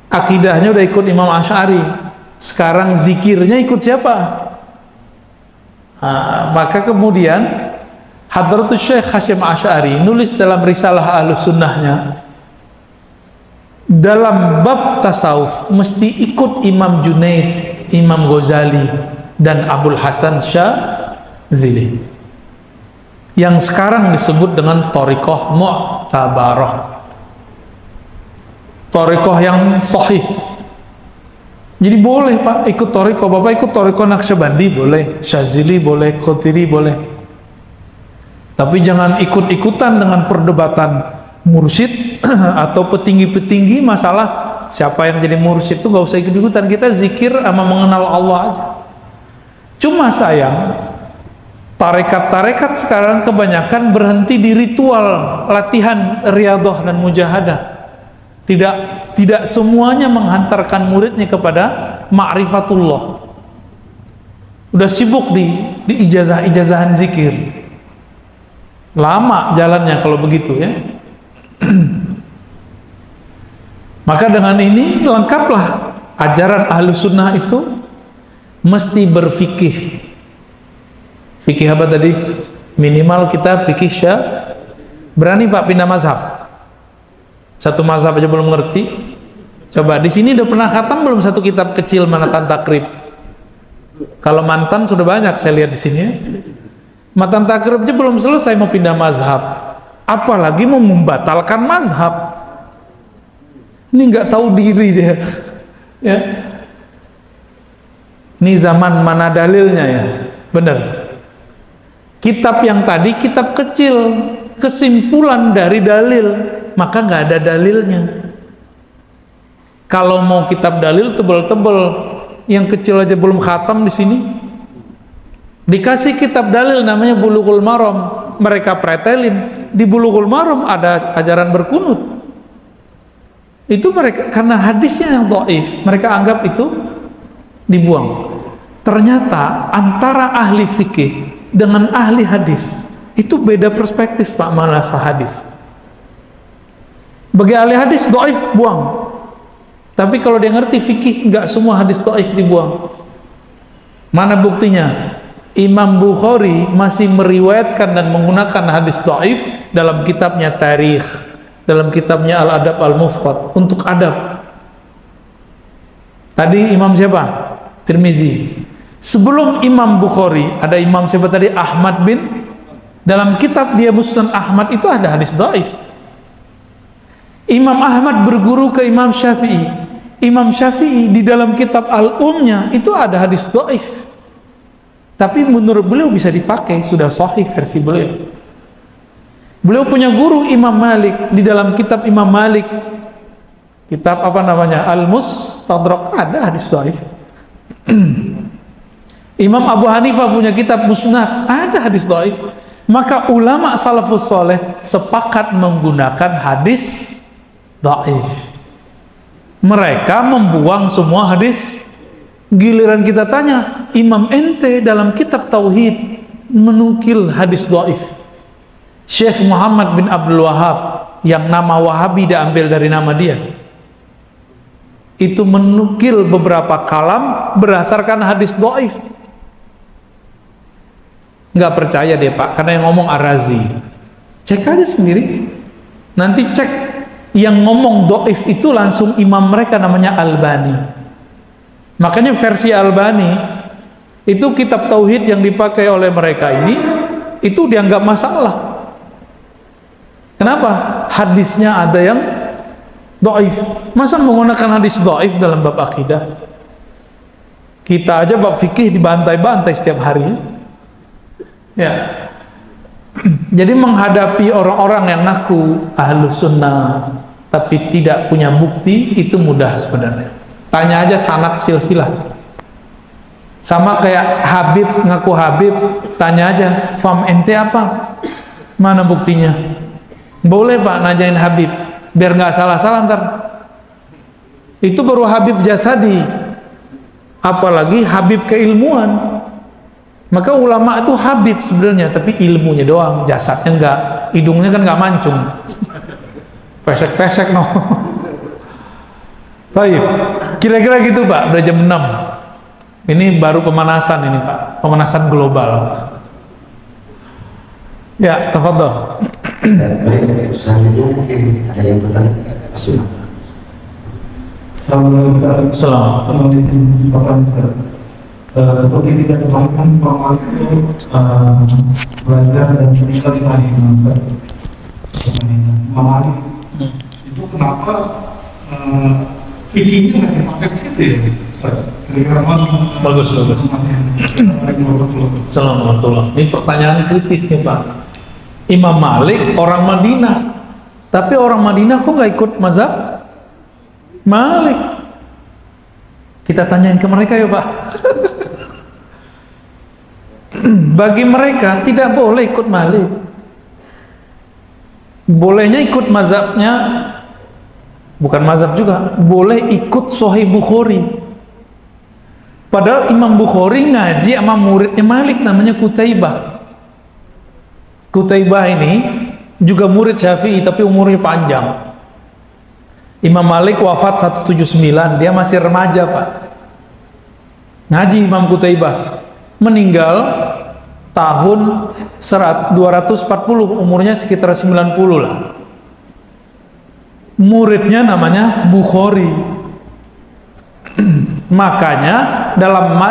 akidahnya udah ikut Imam Asy'ari, sekarang zikirnya ikut siapa? Maka kemudian Hadratus Syekh Hashim Asy'ari nulis dalam risalah Ahlussunnahnya, dalam bab tasawuf mesti ikut Imam Junaid, Imam Ghazali, dan Abul Hasan Syadzili yang sekarang disebut dengan Thariqah Mu'tabarah, Thariqah yang sahih. Jadi boleh Pak ikut Thariqah, Bapak ikut Thariqah Naqsyabandi boleh, Syadzili boleh, Qadiri boleh, tapi jangan ikut-ikutan dengan perdebatan mursyid atau petinggi-petinggi masalah siapa yang jadi mursyid. Itu gak usah ikut-ikutan, kita zikir sama mengenal Allah aja. Cuma sayang, tarekat-tarekat sekarang kebanyakan berhenti di ritual latihan riyadhah dan mujahadah. Tidak semuanya menghantarkan muridnya kepada ma'rifatullah. Udah sibuk di ijazah-ijazahan zikir. Lama jalannya kalau begitu ya. Maka dengan ini lengkaplah ajaran ahlu sunnah itu mesti berfikih. Fikih apa tadi? Minimal kita fikih berani Pak pindah mazhab. Satu mazhab aja belum ngerti. Coba di sini udah pernah khatam belum satu kitab kecil Manatan Takrib? Kalau mantan sudah banyak saya lihat di sini ya. Matan Takrib aja belum selesai mau pindah mazhab, apalagi mau membatalkan mazhab. Ini nggak tahu diri dia ya. Ini zaman mana dalilnya ya? Bener. Kitab yang tadi kitab kecil, kesimpulan dari dalil, maka nggak ada dalilnya. Kalau mau kitab dalil tebel-tebel, yang kecil aja belum khatam di sini. Dikasih kitab dalil namanya Bulughul Maram, mereka pretelin di Bulughul Maram ada ajaran berkunut. Itu mereka karena hadisnya yang dhaif, mereka anggap itu dibuang. Ternyata antara ahli fikih dengan ahli hadis itu beda perspektif Pak masalah hadis. Bagi ahli hadis dhaif buang. Tapi kalau dia ngerti fikih, enggak semua hadis dhaif dibuang. Mana buktinya? Imam Bukhari masih meriwayatkan dan menggunakan hadis dhaif dalam kitabnya Tarikh, dalam kitabnya Al-Adab Al-Mufrad untuk adab. Tadi imam siapa? Tirmizi. Sebelum Imam Bukhari ada imam siapa tadi? Ahmad bin, dalam kitab dia Musnad Ahmad itu ada hadis dhaif. Imam Ahmad berguru ke Imam Syafi'i. Imam Syafi'i di dalam kitab Al-Umnya itu ada hadis dhaif. Tapi menurut beliau bisa dipakai, sudah sahih versi beliau. Beliau punya guru Imam Malik, di dalam kitab Imam Malik, kitab apa namanya? Al-Mustadrak, ada hadis dhaif. Imam Abu Hanifah punya kitab Musnad, ada hadis dhaif. Maka ulama salafus soleh sepakat menggunakan hadis dhaif. Mereka membuang semua hadis. Giliran kita tanya, Imam ente dalam kitab Tauhid menukil hadis dhaif. Syekh Muhammad bin Abdul Wahab, yang nama Wahabi diambil dari nama dia, itu menukil beberapa kalam berdasarkan hadis dhaif. Nggak percaya deh Pak, karena yang ngomong Ar-Razi. Cek aja sendiri. Nanti cek yang ngomong dhaif itu langsung imam mereka namanya Albani. Makanya versi Albani itu kitab tauhid yang dipakai oleh mereka ini itu dianggap masalah. Kenapa? Hadisnya ada yang dhaif. Masa menggunakan hadis dhaif dalam bab akidah? Kita aja bab fikih dibantai-bantai setiap hari. Ya. Jadi menghadapi orang-orang yang ngaku ahlus sunnah tapi tidak punya bukti itu mudah sebenarnya. Tanya aja sanad silsilah. Sama kayak Habib ngaku Habib, tanya aja fam ente apa? Mana buktinya? Boleh Pak nanyain Habib, biar nggak salah-salah ntar. Itu baru Habib jasadi, apalagi Habib keilmuan. Maka ulama itu Habib sebenarnya, tapi ilmunya doang, jasadnya enggak, hidungnya kan nggak mancung, pesek-pesek no. Baik, kira-kira gitu Pak, udah jam 6. Ini baru pemanasan ini Pak, pemanasan global. Ya, tafadhol. Baik, selanjutnya mungkin ada yang bertanya. Assalamualaikum. Seperti tidak kemarin bahwa itu belajar dan meninggal di hari Malik itu kenapa fikihnya nggak dipakai di situ ya? Bagus. Assalamualaikum. Ini pertanyaan kritis nih Pak. Imam Malik orang Madinah, tapi orang Madinah kok nggak ikut mazhab Malik? Kita tanyain ke mereka ya Pak. Bagi mereka tidak boleh ikut Malik. Bolehnya ikut mazhabnya, bukan mazhab juga, boleh ikut Sahih Bukhari. Padahal Imam Bukhari ngaji sama muridnya Malik namanya Qutaibah. Qutaibah ini juga murid Syafi'i tapi umurnya panjang. Imam Malik wafat 179, dia masih remaja Pak. Ngaji Imam Qutaibah, meninggal tahun 240, umurnya sekitar 90 lah. Muridnya namanya Bukhari. Makanya dalam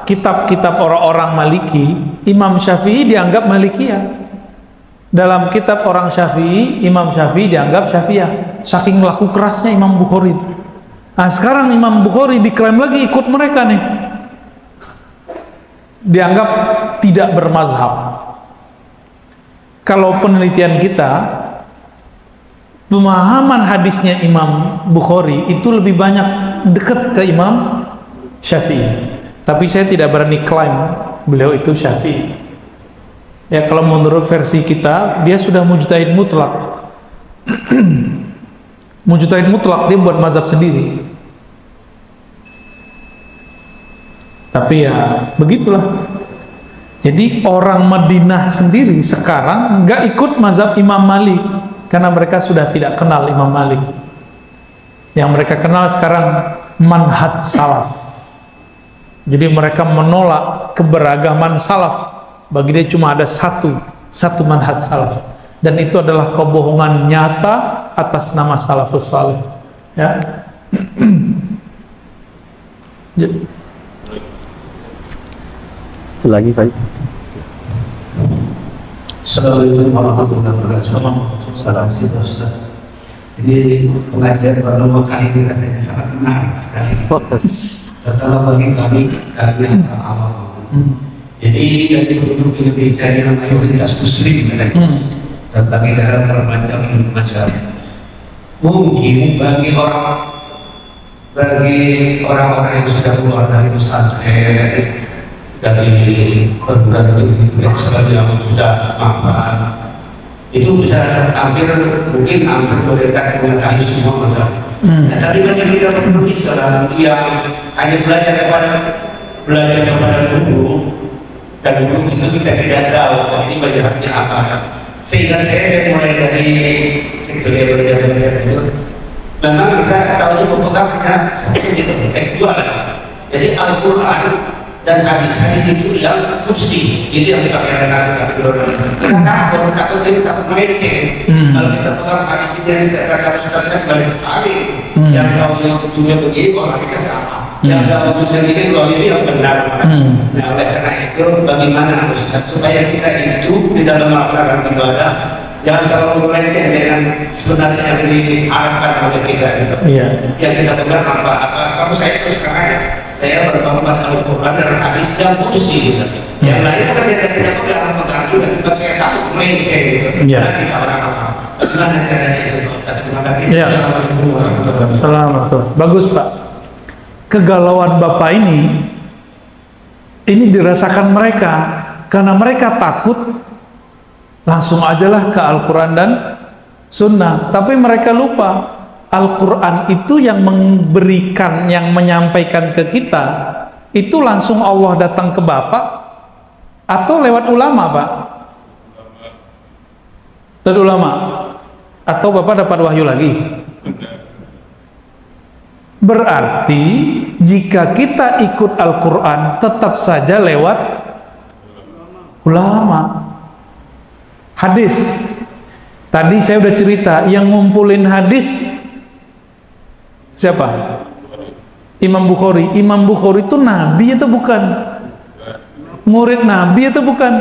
kitab-kitab orang-orang Maliki, Imam Syafi'i dianggap Malikiyah. Dalam kitab orang Syafi'i, Imam Syafi'i dianggap Syafi'iyah. Saking laku kerasnya Imam Bukhari itu. Nah sekarang Imam Bukhari diklaim lagi ikut mereka nih, dianggap tidak bermazhab. Kalau penelitian kita, pemahaman hadisnya Imam Bukhari itu lebih banyak dekat ke Imam Syafi'i. Tapi saya tidak berani klaim beliau itu Syafi'i. Ya kalau menurut versi kita, dia sudah mujtahid mutlak. Mujtahid mutlak, dia buat mazhab sendiri. Tapi ya begitulah. Jadi orang Madinah sendiri sekarang nggak ikut mazhab Imam Malik karena mereka sudah tidak kenal Imam Malik. Yang mereka kenal sekarang manhaj salaf. Jadi mereka menolak keberagaman salaf. Bagi dia cuma ada satu manhaj salaf, dan itu adalah kebohongan nyata atas nama salafus salih. Ya. Itu lagi Pak. Assalamualaikum warahmatullahi wabarakatuh. Salam. Jadi pengajian pertama kali ini rasanya sangat menarik sekali. Terutama bagi kami yang awal. Jadi dari penduduk Indonesia yang mayoritas Muslim, tetapi dalam bermacam macam. Mungkin bagi orang-orang yang sudah keluar dari pesantren, dari perguruan tinggi yang sudah mapan, itu bisa mungkin hampir mereka mengetahui semua masalah. Tapi bagi kita Indonesia yang hanya belajar kepada guru, dan guru itu kita tidak tahu ini belajarnya apa. Sehingga saya mulai dari itu dia belajar itu. Memang kita tahu pokoknya itu dua. Jadi Al-Quran dan hadis itu yang kursi, itu yang kita katakan. Kita takut melenceng. Kalau kita pegang hadis ini, saya katakan sekalian balik sekali. Yang tahu yang ujungnya begini, orang kita sama. Yang tahu ujungnya ini, kalau ini yang benar. Nah, oleh karena itu, bagaimana supaya kita itu di dalam melaksanakan ibadah jangan terlalu melenceng dengan sebenarnya yang diharapkan oleh kita. Yang kita pegang apa? Kalau saya terus terang, saya berkorban Al-Quran dan hadis yang kursi gitu. Yang lain kan saya tidak pegang dan juga saya takut melenceng gitu. Kita orang-orang. Bagaimana caranya itu? Terima kasih. Assalamualaikum. Bagus Pak. Kegalauan Bapak ini dirasakan mereka karena mereka takut langsung ajalah ke Al-Quran dan Sunnah. Tapi mereka lupa Al-Quran itu yang memberikan, yang menyampaikan ke kita itu langsung Allah datang ke Bapak atau lewat ulama Pak? Lewat ulama atau Bapak dapat wahyu lagi? Berarti jika kita ikut Al-Quran tetap saja lewat ulama. Hadis tadi saya udah cerita, yang ngumpulin hadis siapa? Imam Bukhari itu nabi atau bukan? Murid nabi atau bukan?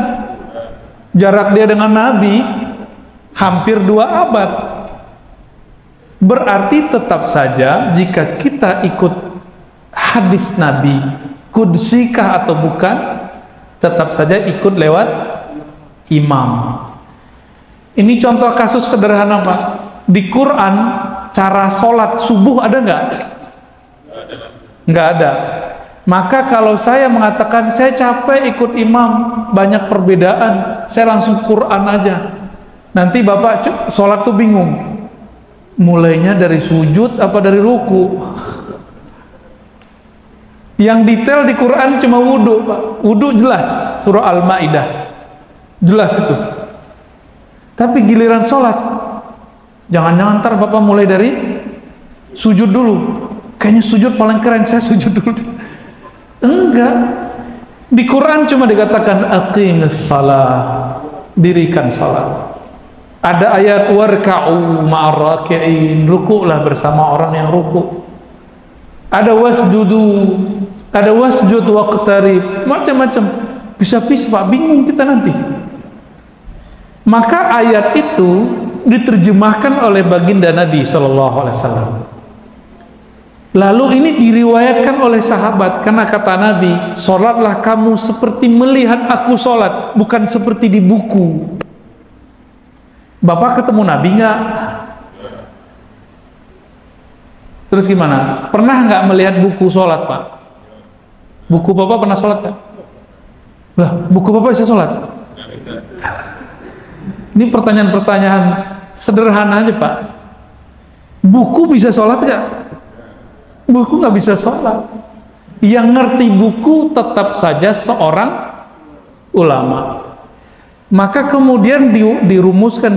Jarak dia dengan nabi hampir 2 abad. Berarti tetap saja jika kita ikut hadis nabi, kudsikah atau bukan, tetap saja ikut lewat imam. Ini contoh kasus sederhana, Pak. Di Quran cara sholat subuh ada nggak? Nggak ada. Maka kalau saya mengatakan saya capek ikut imam, banyak perbedaan, saya langsung Quran aja. Nanti Bapak sholat tuh bingung. Mulainya dari sujud apa dari ruku? Yang detail di Quran cuma wudu, Pak. Wudu jelas, surah Al-Maidah. Jelas itu. Tapi giliran sholat, jangan-jangan ntar Bapak mulai dari sujud dulu. Kayaknya sujud paling keren, saya sujud dulu. Enggak. Di Quran cuma dikatakan aqimis shalah, dirikan salat. Ada ayat warka'u ma'ar raki'in, rukuklah bersama orang yang rukuk. Ada wasjudu, ada wasjud waqtarib, macam-macam. Bisa-bisa Pak, bingung kita nanti. Maka ayat itu diterjemahkan oleh baginda Nabi SAW. Lalu ini diriwayatkan oleh sahabat, karena kata Nabi, sholatlah kamu seperti melihat aku sholat, bukan seperti di buku. Bapak ketemu Nabi nggak? Terus gimana? Pernah nggak melihat buku sholat, Pak? Buku Bapak pernah sholat nggak? Lah, buku Bapak bisa sholat? Ini pertanyaan-pertanyaan sederhana aja, Pak. Buku bisa sholat nggak? Buku nggak bisa sholat. Yang ngerti buku tetap saja seorang ulama. Maka kemudian dirumuskan,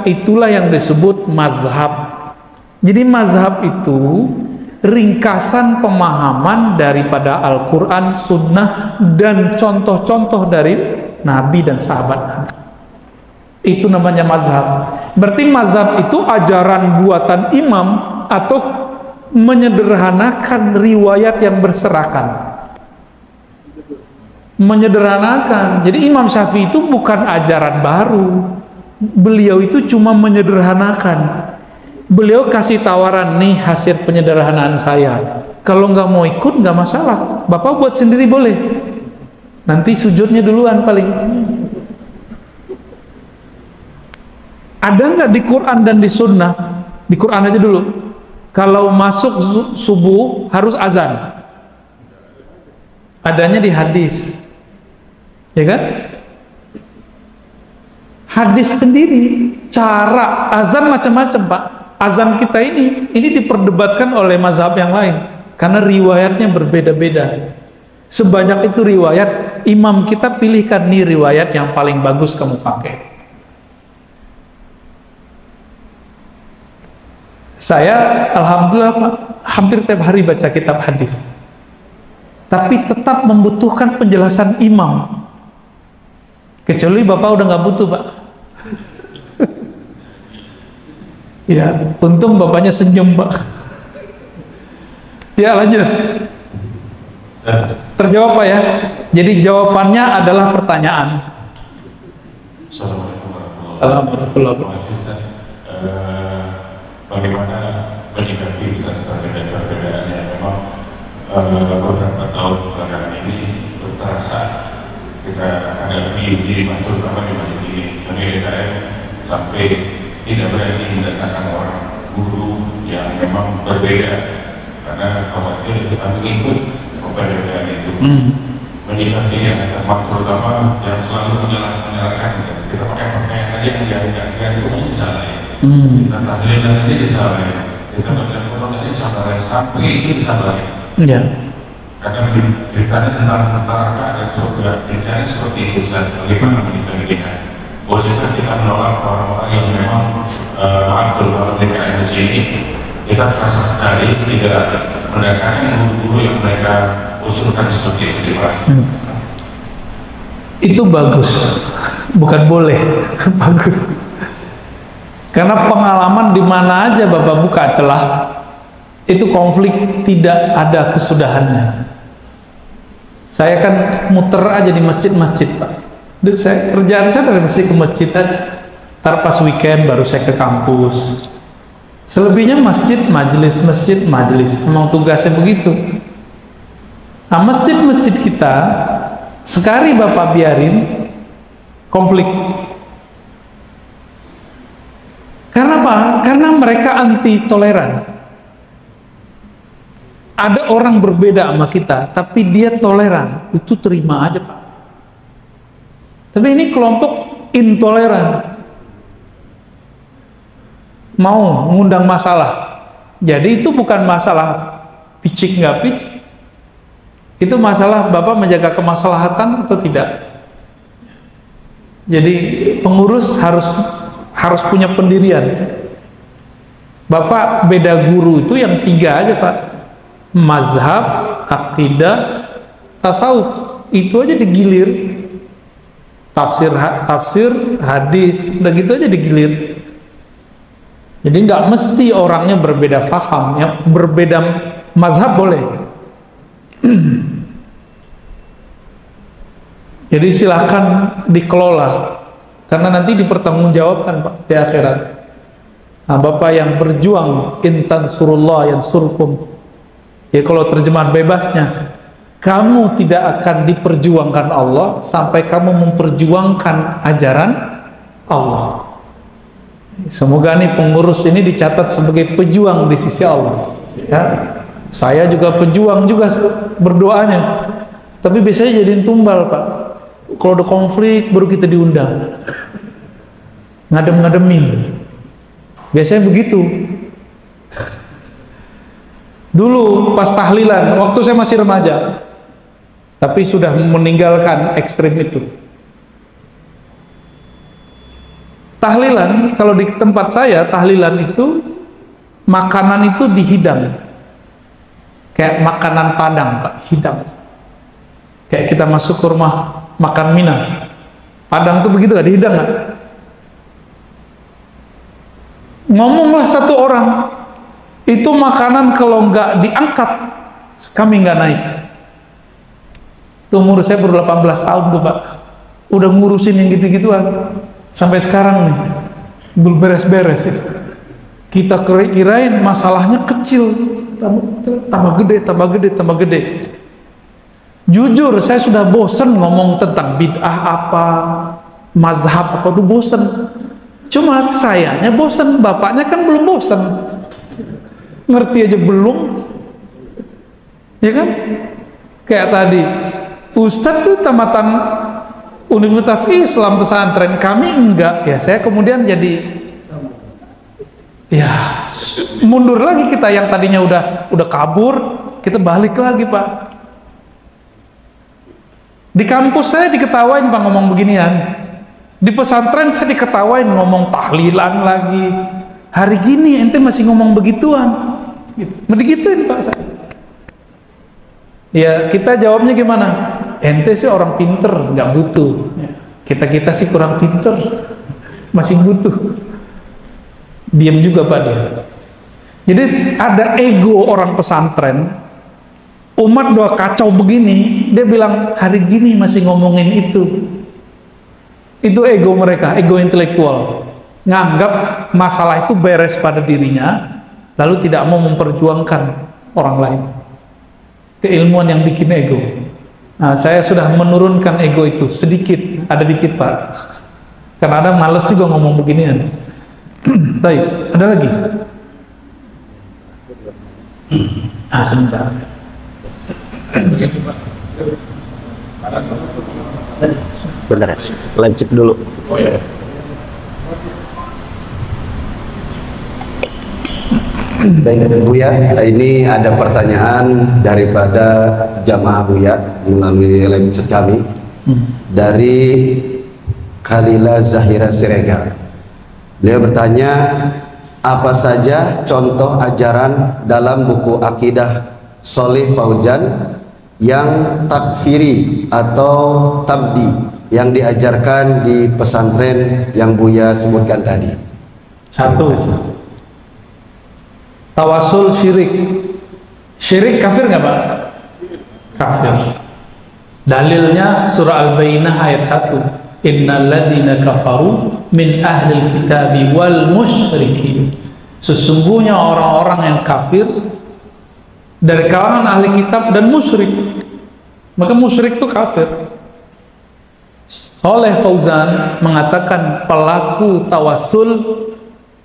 itulah yang disebut mazhab. Jadi mazhab itu ringkasan pemahaman daripada Al-Quran, Sunnah, dan contoh-contoh dari Nabi dan sahabat Nabi. Itu namanya mazhab. Berarti mazhab itu ajaran buatan imam atau menyederhanakan riwayat yang berserakan. Menyederhanakan. Jadi Imam Syafi'i itu bukan ajaran baru. Beliau itu cuma menyederhanakan. Beliau kasih tawaran, nih hasil penyederhanaan saya. Kalau nggak mau ikut nggak masalah. Bapak buat sendiri boleh. Nanti sujudnya duluan paling. Ada nggak di Quran dan di Sunnah? Di Quran aja dulu. Kalau masuk subuh harus azan. Adanya di hadis. Ya kan? Hadis sendiri, cara azan macam-macam, Pak. Azan kita ini diperdebatkan oleh mazhab yang lain karena riwayatnya berbeda-beda. Sebanyak itu riwayat, imam kita pilihkan nih riwayat yang paling bagus kamu pakai. Saya alhamdulillah, Pak, hampir tiap hari baca kitab hadis. Tapi tetap membutuhkan penjelasan imam. Kecuali Bapak udah nggak butuh, Pak. Ya, untung Bapaknya senyum, Pak. Ya, lanjut. Terjawab, Pak, ya. Jadi jawabannya adalah pertanyaan. Assalamualaikum warahmatullahi wabarakatuh. Bagaimana menyikapi perbedaan-perbedaan yang memang beberapa tahun belakangan ini terasa kita ada di terutama di masjid ini, DKM sampai tidak berani mendatangkan orang guru yang memang berbeda karena khawatir kita mengikut perbedaan itu. Menyikapi yang terutama yang selalu menyalahkan kita pakai pakaian aja yang enggak itu salah ya. Kita tahlil ini salah ya. Kita baca Quran ini salah ya. Sampai itu salah ya. Iya. Karena ceritanya tentang neraka dan surga, ceritanya seperti itu. Bagaimana kita bolehkah kita menolak orang-orang yang memang terutama DKM di sini kita terasa sekali tidak mendengarkan guru-guru yang mereka usulkan seperti itu di kelas. Itu bagus, bukan boleh. Bagus. Karena pengalaman di mana aja Bapak buka celah, itu konflik tidak ada kesudahannya. Saya kan muter aja di masjid-masjid, Pak. Kerjaan saya dari masjid ke masjid aja. Ntar pas weekend baru saya ke kampus. Selebihnya masjid, majelis. Memang tugasnya begitu. Nah, masjid-masjid kita sekali Bapak biarin konflik. Karena apa? Karena mereka anti toleran. Ada orang berbeda sama kita, tapi dia toleran, itu terima aja, Pak. Tapi ini kelompok intoleran, mau ngundang masalah. Jadi itu bukan masalah picik nggak picik, itu masalah Bapak menjaga kemaslahatan atau tidak. Jadi pengurus harus punya pendirian. Bapak beda guru itu yang 3 aja, Pak. Mazhab, akidah, tasawuf, itu aja digilir. Tafsir, hadis, udah gitu aja digilir. Jadi nggak mesti orangnya berbeda faham, ya berbeda mazhab boleh. Jadi silahkan dikelola, karena nanti dipertanggungjawabkan, Pak, di akhirat. Nah, Bapak yang berjuang, intan surullah yang surkum. Ya kalau terjemahan bebasnya, kamu tidak akan diperjuangkan Allah sampai kamu memperjuangkan ajaran Allah. Semoga nih pengurus ini dicatat sebagai pejuang di sisi Allah. Ya, saya juga pejuang juga berdoanya. Tapi biasanya jadiin tumbal, Pak. Kalau ada konflik baru kita diundang, ngadem-ngademin. Biasanya begitu. Dulu pas tahlilan, waktu saya masih remaja, tapi sudah meninggalkan ekstrim itu. Tahlilan, kalau di tempat saya, tahlilan itu makanan itu dihidang, kayak makanan Padang, Pak, hidang. Kayak kita masuk ke rumah makan Minang, Padang tuh begitu, gak dihidang gak? Ngomonglah satu orang, itu makanan kalau nggak diangkat kami nggak naik. Tuh umur saya baru 18 tahun tuh, Pak, udah ngurusin yang gitu-gituan sampai sekarang nih belum beres-beres. Kita kirain masalahnya kecil, tambah gede. Jujur saya sudah bosen ngomong tentang bid'ah apa, mazhab apa, tuh bosen. Cuma sayanya bosen, bapaknya kan belum bosen, ngerti aja belum, ya kan? Kayak tadi Ustadz sih tamatan Universitas Islam pesantren, kami enggak. Ya saya kemudian jadi ya mundur lagi, kita yang tadinya udah kabur, kita balik lagi, Pak. Di kampus saya diketawain, Pak, ngomong beginian. Di pesantren saya diketawain ngomong tahlilan lagi. Hari gini ente masih ngomong begituan. Digituin, Pak, saya. Ya kita jawabnya gimana? Ente sih orang pinter, nggak butuh. Kita sih kurang pinter, masih butuh. Diam juga, Pak, dia. Jadi ada ego orang pesantren. Umat doa kacau begini, dia bilang hari gini masih ngomongin itu. Itu ego mereka, ego intelektual. Nganggap masalah itu beres pada dirinya, lalu tidak mau memperjuangkan orang lain. Keilmuan yang bikin ego. Nah, saya sudah menurunkan ego itu sedikit, ada dikit, Pak. Karena ada males juga ngomong beginian. Baik, ada lagi? Sebentar. Bentar ya, lancip dulu. Oh ya. Baik, Buya, ini ada pertanyaan daripada jamaah Buya melalui live chat kami dari Khalila Zahira Siregar. Beliau bertanya, apa saja contoh ajaran dalam buku akidah Sholih Fauzan yang takfiri atau tabdi yang diajarkan di pesantren yang Buya sebutkan tadi? Satu, Tawasul syirik. Syirik kafir nggak Pak? Kafir. Dalilnya surah Al-Bayyinah ayat 1. Innal ladzina kafaru min ahlil kitabi wal musyrikin. Sesungguhnya orang-orang yang kafir dari kalangan ahli kitab dan musyrik. Maka musyrik itu kafir. Saleh Fauzan mengatakan pelaku tawasul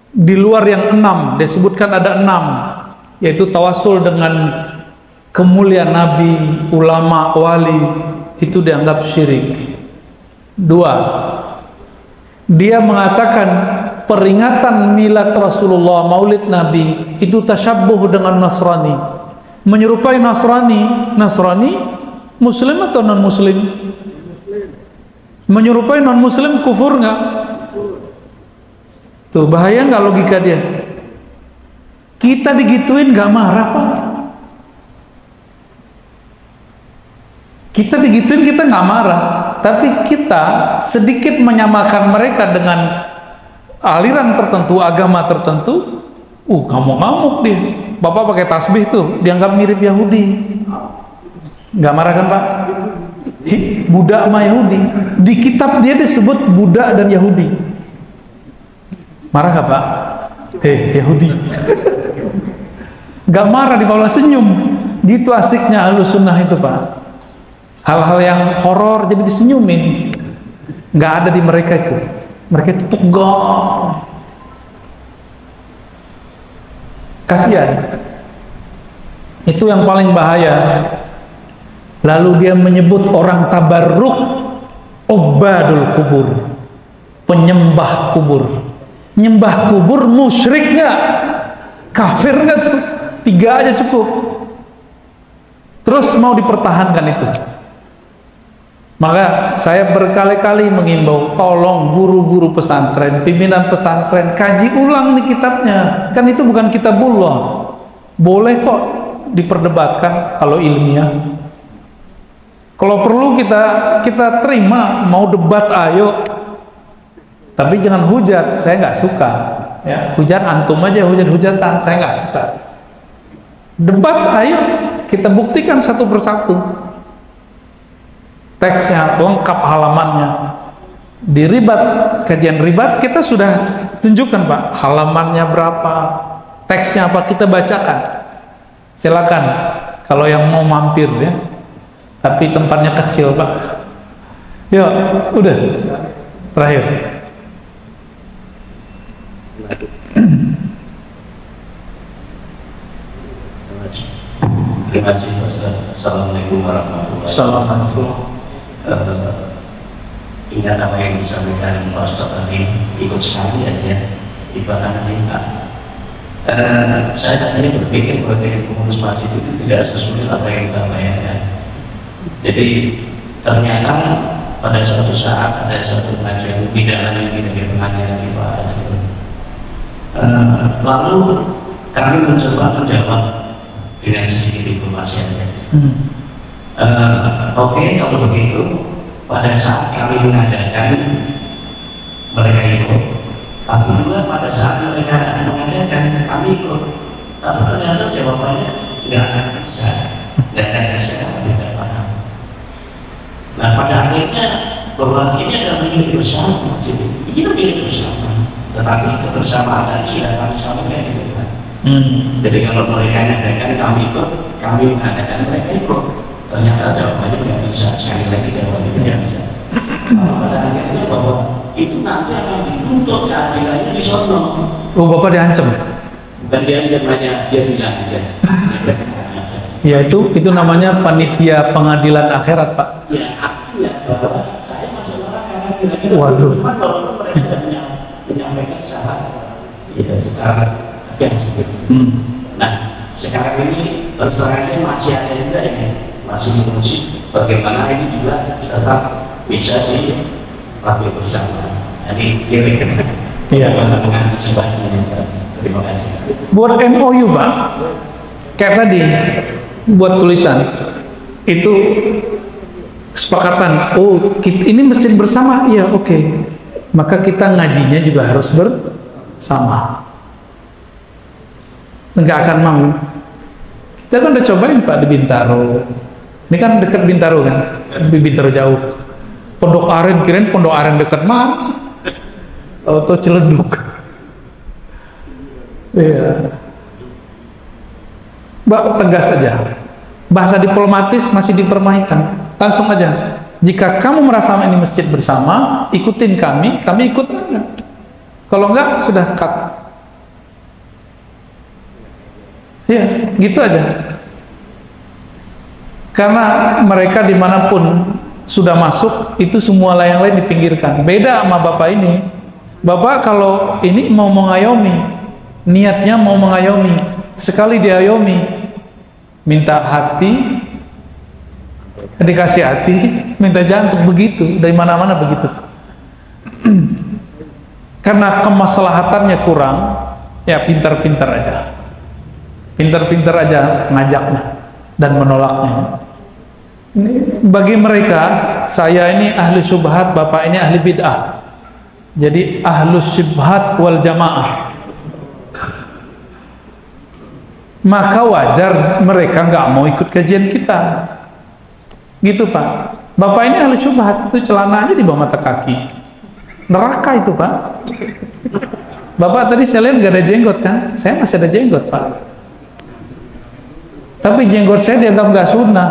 di luar yang 6, disebutkan ada 6, yaitu tawasul dengan kemuliaan Nabi, ulama, wali, itu dianggap syirik. 2, dia mengatakan peringatan milad Rasulullah, maulid Nabi, itu tasyabbuh dengan Nasrani, menyerupai Nasrani. Nasrani muslim atau non muslim? Menyerupai non muslim kufur nggak? Tuh bahaya nggak logika dia? Kita digituin nggak marah Pak? Kita digituin kita nggak marah, tapi kita sedikit menyamakan mereka dengan aliran tertentu, agama tertentu. Ngamuk-ngamuk dia. Bapak pakai tasbih tuh dianggap mirip Yahudi. Nggak marah kan Pak? Buddha sama Yahudi. Di kitab dia disebut Buddha dan Yahudi. Marah gak Pak? Yahudi. Gak marah, di bawah senyum. Gitu asiknya Ahlus Sunnah itu Pak. Hal-hal yang horor jadi disenyumin. Gak ada di mereka itu. Mereka itu tegang. Kasihan. Itu yang paling bahaya. Lalu dia menyebut orang tabarruk, ubadul kubur, penyembah kubur. Nyembah kubur musyrik nggak? Kafir nggak tuh? 3 aja cukup. Terus mau dipertahankan itu. Maka saya berkali-kali mengimbau, tolong guru-guru pesantren, pimpinan pesantren, kaji ulang nih kitabnya. Kan itu bukan kitabullah. Boleh kok diperdebatkan kalau ilmiah. Kalau perlu kita terima, mau debat ayo, tapi jangan hujat, saya nggak suka. Ya, hujat antum aja, hujatan, saya nggak suka. Debat ayo, kita buktikan satu persatu. Teksnya lengkap, halamannya. Di ribat, kajian ribat kita sudah tunjukkan Pak, halamannya berapa, teksnya apa, kita bacakan. Silakan kalau yang mau mampir ya. Tapi tempatnya kecil Pak. Yuk, udah. Terakhir. Terima kasih Ustaz. Assalamualaikum warahmatullahi Assalamualaikum. Ingat apa yang disampaikan Pak Ustaz tadi, ikut sekali aja di belakang cinta. Saya tadi berpikir bahwa jadi pengurus masjid itu tidak sesulit apa yang kita bayangkan. Jadi ternyata pada suatu saat ada suatu pengajian, tidak lagi dari pengajian di Pak. Lalu kami mencoba menjawab dengan sedikit informasi saja. Oke, kalau begitu pada saat kami mengadakan mereka ikut, tapi juga pada saat mereka mengadakan kami ikut, tapi ternyata jawabannya tidak akan bisa, tidak akan bisa, tidak paham. Nah pada akhirnya bahwa ini adalah milik bersama, ini milik bersama, tetapi kebersamaan tadi tidak kami sampaikan gitu kan. Jadi kalau mereka mengadakan kami ikut, kami mengadakan mereka ikut, ternyata jawabannya tidak bisa, sekali lagi jawabannya tidak bisa. Pada akhirnya bahwa itu nanti akan dituntut keadilannya di sono. Oh Bapak diancam? Bukan dia bilang dia. Ya itu namanya panitia pengadilan akhirat Pak. Ya artinya bahwa saya masuk neraka lagi. Waduh. Cuma kalau mereka menyampaikan secara ya secara Nah sekarang ini terserahnya masih ada juga ini masih diuji bagaimana ini juga tetap bisa dipakai bersama. Jadi kira-kira bagaimana mengantisipasinya. Terima kasih. Buat MOU Pak, kayak tadi buat tulisan itu kesepakatan. Oh ini masjid bersama, iya oke. Maka kita ngajinya juga harus bersama. nggak akan mau. Kita kan udah cobain Pak di Bintaro. Ini kan dekat Bintaro kan, di Bintaro jauh. Pondok Aren, kirain Pondok Aren dekat mana? Atau Ciledug. Iya. Mbak tegas aja. Bahasa diplomatis masih dipermainkan. Langsung aja. Jika kamu merasa ini masjid bersama, ikutin kami ikut Anda. Kalau enggak, sudah cut. Ya, gitu aja. Karena mereka dimanapun sudah masuk, itu semua yang lain dipinggirkan. Beda sama Bapak ini. Bapak kalau ini mau mengayomi, niatnya mau mengayomi. Sekali diayomi, minta hati, dikasih hati, minta jantung, begitu. Dari mana-mana begitu. Karena kemaslahatannya kurang, ya pintar-pintar aja. Pintar-pintar aja ngajaknya dan menolaknya. Ini bagi mereka, saya ini ahli syubhat, Bapak ini ahli bid'ah. Jadi ahlus syubhat wal jamaah. Maka wajar mereka nggak mau ikut kajian kita. Gitu Pak. Bapak ini ahli syubhat, itu celananya di bawah mata kaki. Neraka itu Pak. Bapak tadi saya lihat nggak ada jenggot kan? Saya masih ada jenggot Pak. Tapi jenggot saya dianggap nggak sunnah.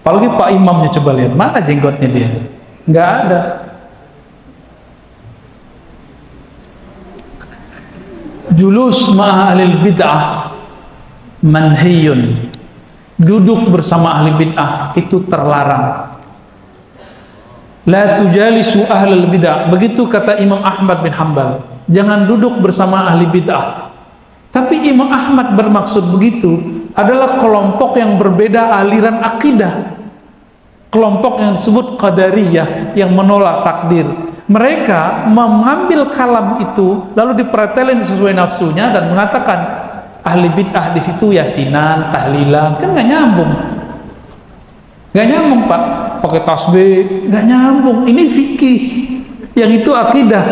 Apalagi Pak Imamnya, coba lihat mana jenggotnya dia, nggak ada. Julus ma'a ahlil bid'ah manhiyun. Duduk bersama ahli bid'ah itu terlarang. La tujalisu ahlul bid'ah. Begitu kata Imam Ahmad bin Hanbal. Jangan duduk bersama ahli bid'ah. Tapi Imam Ahmad bermaksud begitu adalah kelompok yang berbeda aliran akidah. Kelompok yang disebut Qadariyah, yang menolak takdir. Mereka mengambil kalam itu lalu dipretelin sesuai nafsunya dan mengatakan ahli bid'ah di situ yasinan, tahlilan, kan nggak nyambung. Nggak nyambung Pak, pakai tasbih, nggak nyambung. Ini fikih, yang itu akidah.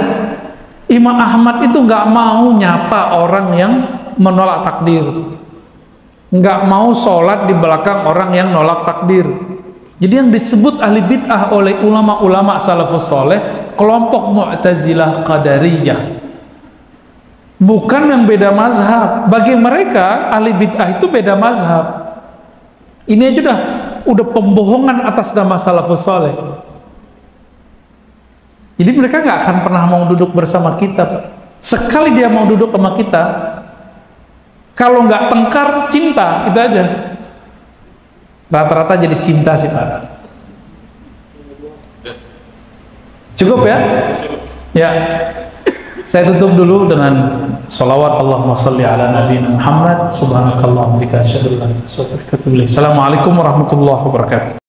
Imam Ahmad itu nggak mau nyapa orang yang menolak takdir, nggak mau sholat di belakang orang yang nolak takdir. Jadi yang disebut ahli bid'ah oleh ulama-ulama salafus soleh kelompok Mu'tazilah Qadariyah, bukan yang beda mazhab. Bagi mereka ahli bid'ah itu beda mazhab. Ini aja udah pembohongan atas nama salafus soleh. Jadi mereka nggak akan pernah mau duduk bersama kita Pak. Sekali dia mau duduk sama kita, kalau nggak tengkar cinta, itu aja. Rata-rata jadi cinta sih Pak. Cukup ya? Ya. Saya tutup dulu dengan sholawat Allahumma sholli ala nabiyina Muhammad. Subhanakallahumma wa bihamdika asyhadu an la ilaha illa anta astaghfiruka wa atubu ilaik. Assalamualaikum warahmatullahi wabarakatuh.